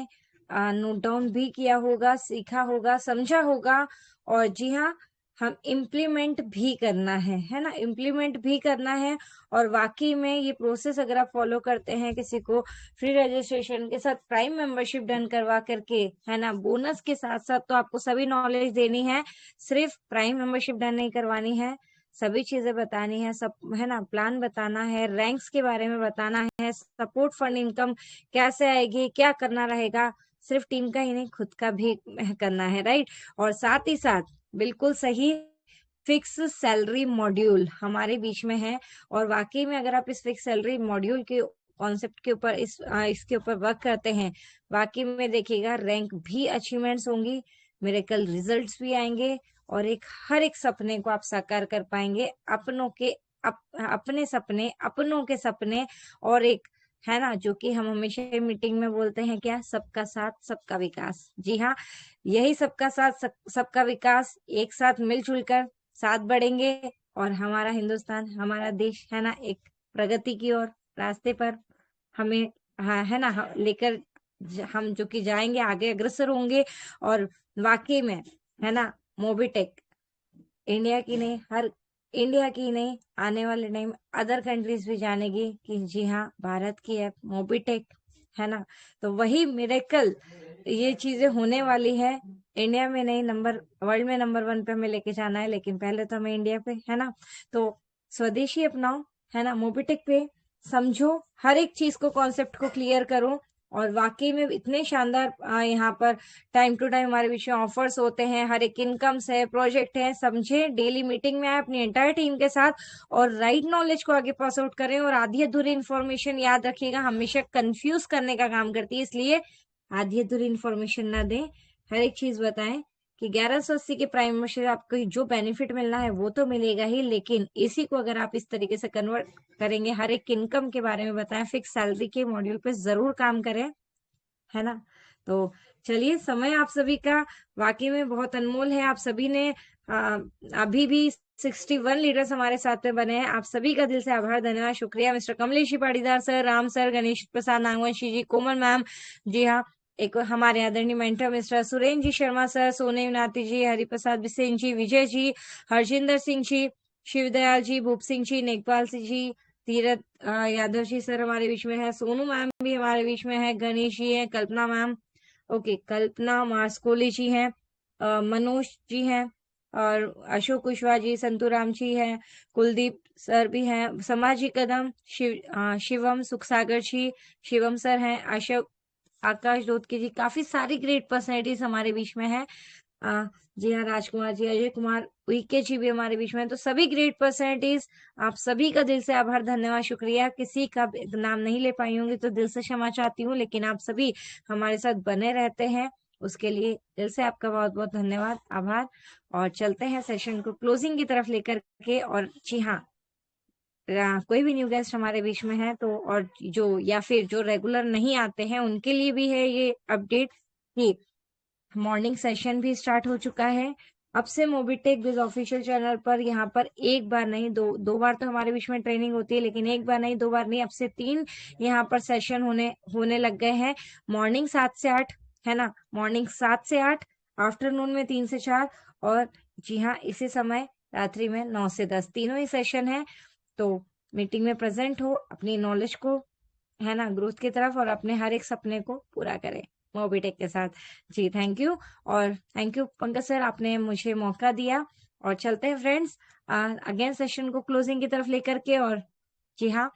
नोट डाउन भी किया होगा, सीखा होगा, समझा होगा। और जी हाँ, हम इम्प्लीमेंट भी करना है ना, इम्प्लीमेंट भी करना है। और वाकई में ये प्रोसेस अगर आप फॉलो करते हैं, किसी को फ्री रजिस्ट्रेशन के साथ प्राइम मेंबरशिप डन करवा करके, है ना, बोनस के साथ साथ तो आपको सभी नॉलेज देनी है। सिर्फ प्राइम मेंबरशिप डन नहीं करवानी है, सभी चीजें बतानी है, सब, है ना, प्लान बताना है, रैंक्स के बारे में बताना है, सपोर्ट फंड इनकम कैसे आएगी, क्या करना रहेगा। सिर्फ टीम का ही नहीं, खुद का भी करना है, राइट। और साथ ही साथ बिल्कुल सही, फिक्स सैलरी मॉड्यूल हमारे बीच में है। और वाकई में अगर आप इस फिक्स सैलरी मॉड्यूल के कॉन्सेप्ट के ऊपर, इसके ऊपर वर्क करते हैं, वाकई में देखिएगा रैंक भी अचीवमेंट्स होंगी, मिरेकल रिजल्ट्स भी आएंगे, और एक हर एक सपने को आप साकार कर पाएंगे, अपनों के अपने सपने, अपनों के सपने। और एक, है ना, जो कि हम हमेशा मीटिंग में बोलते हैं, क्या, सबका साथ सबका विकास। जी हाँ, यही सबका साथ सबका विकास, एक साथ मिलजुल कर साथ बढ़ेंगे, और हमारा हिंदुस्तान, हमारा देश, है ना, एक प्रगति की ओर रास्ते पर हमें, हाँ, है ना, लेकर हम जो कि जाएंगे, आगे अग्रसर होंगे। और वाकई में, है ना, मोबीटेक इंडिया की नहीं, हर इंडिया की नहीं, आने वाले टाइम अदर कंट्रीज भी जानेगी कि जी हाँ, भारत की है मोबीटेक, है ना। तो वही मिरेकल, ये चीजें होने वाली है। इंडिया में नहीं, वर्ल्ड में नंबर 1 पे हमें लेके जाना है, लेकिन पहले तो हमें इंडिया पे, है ना। तो स्वदेशी अपनाओ, है ना, मोबीटेक पे समझो, हर एक चीज को, कॉन्सेप्ट को क्लियर करो, और वाकई में इतने शानदार यहाँ पर टाइम टू टाइम हमारे बीच में ऑफर्स होते हैं, हर एक इनकम्स है, प्रोजेक्ट है, समझे, डेली मीटिंग में आए अपनी एंटायर टीम के साथ और राइट नॉलेज को आगे पास आउट करें। और आधी अधूरी इन्फॉर्मेशन, याद रखिएगा, हमेशा कंफ्यूज करने का काम करती है, इसलिए आधी अधूरी इन्फॉर्मेशन ना दें, हर एक चीज बताएं कि 1180 के प्राइम में से आपको जो बेनिफिट मिलना है वो तो मिलेगा ही, लेकिन इसी को अगर आप इस तरीके से कन्वर्ट करेंगे, हर एक इनकम के बारे में बताएं, फिक्स सैलरी के मॉड्यूल पे जरूर काम करें, है ना। तो चलिए, समय आप सभी का वाकई में बहुत अनमोल है। आप सभी ने अभी भी 61 लीडर्स हमारे साथ में बने हैं। आप सभी का दिल से आभार, धन्यवाद, शुक्रिया। Mister Kamlesh ji Patidar sir, Ram sir, Ganesh Prasad Nagvanshi जी, कोमल मैम, जी हाँ, एक हमारे आदरणीय मेंटर मिस्टर सुरेंद्र जी शर्मा सर, सोने नाती जी, हरिप्रसाद बिसेन जी, विजय जी, हरजिंदर सिंह जी, शिवदयाल जी, भूप सिंह जी, नेकपाल सिंह जी, तीरथ यादव जी सर हमारे बीच में है, सोनू मैम भी हमारे बीच में है, गणेश जी है, कल्पना मैम, ओके, कल्पना मार्सकोली जी हैं, मनोज जी हैं, और अशोक कुशवाहा जी, संतूराम जी हैं, कुलदीप सर भी हैं, समाजी कदम, शिवम सुखसागर जी, शिवम सर हैं, अशोक आकाश दोतके जी, काफी सारी ग्रेट पर्सनैलिटीज हमारे बीच में है। जी हाँ, राजकुमार जी, अजय कुमार उइके जी भी हमारे बीच में है। तो सभी ग्रेट पर्सनैलिटीज, आप सभी का दिल से आभार, धन्यवाद, शुक्रिया। किसी का नाम नहीं ले पाई होंगी तो दिल से क्षमा चाहती हूँ, लेकिन आप सभी हमारे साथ बने रहते हैं, उसके लिए दिल से आपका बहुत बहुत धन्यवाद, आभार। और चलते हैं सेशन को क्लोजिंग की तरफ लेकर के। और जी हाँ, कोई भी न्यू गेस्ट हमारे बीच में है तो, और जो या फिर जो रेगुलर नहीं आते हैं, उनके लिए भी है ये अपडेट कि मॉर्निंग सेशन भी स्टार्ट हो चुका है। अब से मोबीटेक बिज ऑफिशियल चैनल पर यहाँ पर एक बार नहीं, दो बार तो हमारे बीच में ट्रेनिंग होती है, लेकिन एक बार नहीं, 2 बार नहीं, अब से 3 यहाँ पर सेशन होने लग गए हैं। मॉर्निंग 7 से 8, है ना, मॉर्निंग 7 से 8, आफ्टरनून में 3 से 4, और जी हाँ, इसी समय रात्रि में 9 से 10, तीनों ही सेशन है। तो मीटिंग में प्रेजेंट हो, अपनी नॉलेज को, है ना, ग्रोथ की तरफ, और अपने हर एक सपने को पूरा करें मोबीटेक के साथ। जी थैंक यू, और थैंक यू पंकज सर, आपने मुझे मौका दिया। और चलते हैं फ्रेंड्स अगेन सेशन को क्लोजिंग की तरफ लेकर के। और जी हाँ,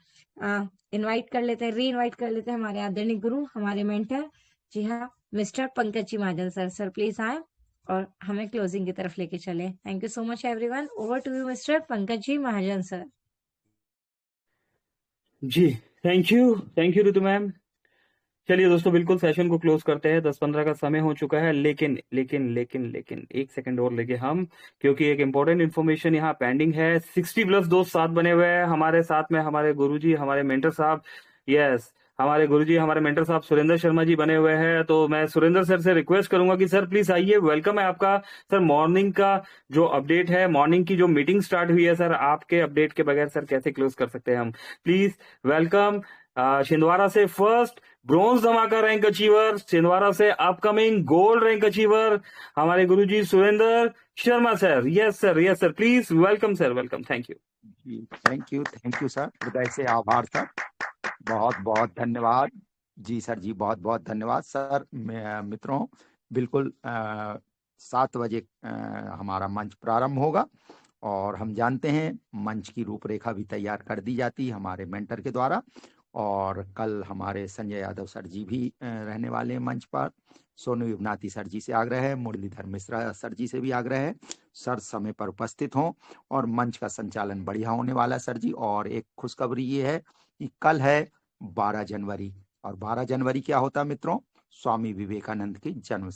इनवाइट कर लेते हैं, री इनवाइट कर लेते हैं हमारे आदरणीय गुरु, हमारे मेंटर, जी हाँ, mister Pankaj ji Mahajan sir. Sir please आए और हमें क्लोजिंग की तरफ लेके चले। Thank you so much everyone, over to you mister Pankaj ji Mahajan sir. जी, थैंक यू ऋतु मैम। चलिए दोस्तों, बिल्कुल सेशन को क्लोज करते हैं। 10:15 का समय हो चुका है, लेकिन लेकिन लेकिन लेकिन एक सेकंड और लेंगे हम, क्योंकि एक इंपॉर्टेंट इन्फॉर्मेशन यहाँ पेंडिंग है। 60+ दोस्त साथ बने हुए हैं हमारे साथ में, हमारे गुरुजी, हमारे मेंटर साहब, यस, हमारे गुरुजी, हमारे मेंटर साहब सुरेंद्र शर्मा जी बने हुए हैं। तो मैं सुरेंद्र सर से रिक्वेस्ट करूंगा कि सर प्लीज आइए, वेलकम है आपका। सर, मॉर्निंग का जो अपडेट है, मॉर्निंग की जो मीटिंग स्टार्ट हुई है सर, आपके अपडेट के बगैर सर कैसे क्लोज कर सकते हैं हम? Please welcome. छिंदवाड़ा से फर्स्ट ब्रॉन्ज धमाका रैंक अचीवर, छिंदवाड़ा से अपकमिंग गोल्ड रैंक अचीवर, हमारे गुरुजी Surendra Sharma sir. Yes sir, please welcome sir, welcome, thank you ji. Thank you sir, हृदय से आभार सर, बहुत बहुत धन्यवाद जी सर जी, बहुत बहुत धन्यवाद सर। मित्रों, बिल्कुल 7 बजे हमारा मंच प्रारंभ होगा, और हम जानते हैं मंच की रूपरेखा भी तैयार कर दी जाती है हमारे मेंटर के द्वारा। और कल हमारे संजय यादव सर जी भी रहने वाले हैं मंच पर। सोनू युवनाती सर जी से आग्रह है, मुरलीधर मिश्रा सर जी से भी आग्रह है, सर समय पर उपस्थित हों, और मंच का संचालन बढ़िया होने वाला है सर जी। और एक खुशखबरी ये है कि कल है 12 जनवरी, और 12 जनवरी क्या होता है मित्रों? स्वामी विवेकानंद की जन्म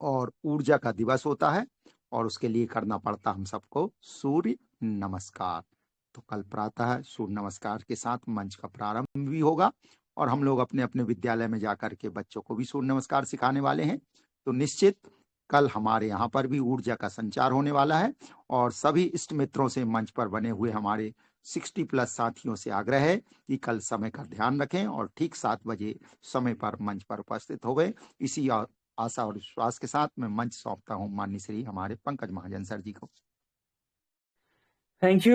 और ऊर्जा का दिवस होता है, और उसके लिए करना पड़ता हम सबको सूर्य नमस्कार। तो कल प्रातः सूर्य नमस्कार के साथ मंच का प्रारंभ भी होगा, और हम लोग अपने अपने विद्यालय में जाकर के बच्चों को भी सूर्य नमस्कार सिखाने वाले हैं। तो निश्चित कल हमारे यहाँ पर भी ऊर्जा का संचार होने वाला है, और सभी इष्ट मित्रों से मंच पर बने हुए हमारे 60+ साथियों से आग्रह है कि कल समय का ध्यान रखें और ठीक 7 बजे समय पर मंच पर उपस्थित हो गए। इसी आशा और विश्वास के साथ मैं मंच सौंपता हूँ माननीय श्री हमारे पंकज महाजन सर जी को। Thank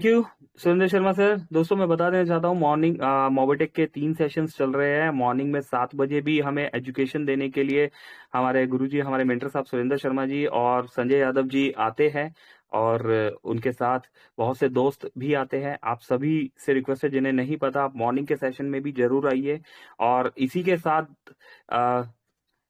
you Surendra Sharma sir. दोस्तों मैं बता देना चाहता हूँ, मॉर्निंग मोबिटेक के 3 सेशंस चल रहे हैं। मॉर्निंग में 7 बजे भी हमें एजुकेशन देने के लिए हमारे गुरुजी, हमारे मेंटर साहब सुरेंद्र शर्मा जी और संजय यादव जी आते हैं, और उनके साथ बहुत से दोस्त भी आते हैं। आप सभी से रिक्वेस्ट है, जिन्हें नहीं पता, आप मॉर्निंग के सेशन में भी जरूर आइए। और इसी के साथ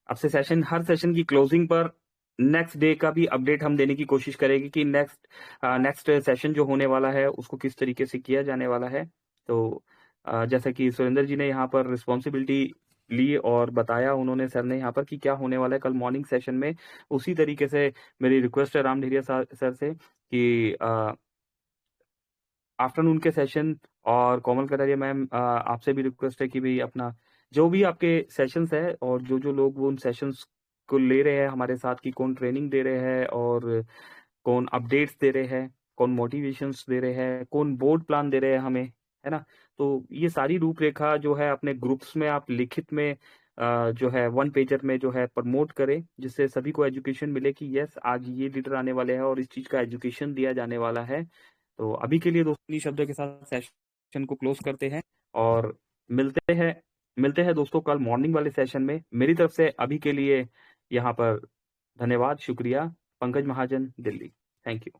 आपसे हर सेशन की क्लोजिंग पर नेक्स्ट डे का भी अपडेट हम देने की कोशिश करेंगे कि नेक्स्ट सेशन जो होने वाला है उसको किस तरीके से किया जाने वाला है। तो जैसा कि सुरेंद्र जी ने यहाँ पर रिस्पॉन्सिबिलिटी ली और बताया उन्होंने, सर ने यहाँ पर, कि क्या होने वाला है कल मॉर्निंग सेशन में, उसी तरीके से मेरी रिक्वेस्ट है राम ढेरिया सर से कि आफ्टरनून के सेशन, और कोमल कटारिया मैम आपसे भी रिक्वेस्ट है कि भाई अपना जो भी आपके सेशंस है, और जो लोग वो उन सेशंस को ले रहे हैं हमारे साथ, की कौन ट्रेनिंग दे रहे हैं और कौन अपडेट्स दे रहे हैं, कौन मोटिवेशंस दे रहे हैं, कौन बोर्ड प्लान दे रहे हैं हमें, है ना। तो ये सारी रूपरेखा जो है अपने ग्रुप्स में आप लिखित में जो है 1 पेजर में जो है प्रमोट करें, जिससे सभी को एजुकेशन मिले कि यस आज ये लीडर आने वाले हैं और इस चीज का एजुकेशन दिया जाने वाला है। तो अभी के लिए दोस्तों इन्हीं शब्दों के साथ सेशन को क्लोज करते हैं और मिलते हैं दोस्तों कल मॉर्निंग वाले सेशन में। मेरी तरफ से अभी के लिए यहाँ पर धन्यवाद, शुक्रिया। पंकज महाजन, दिल्ली। Thank you.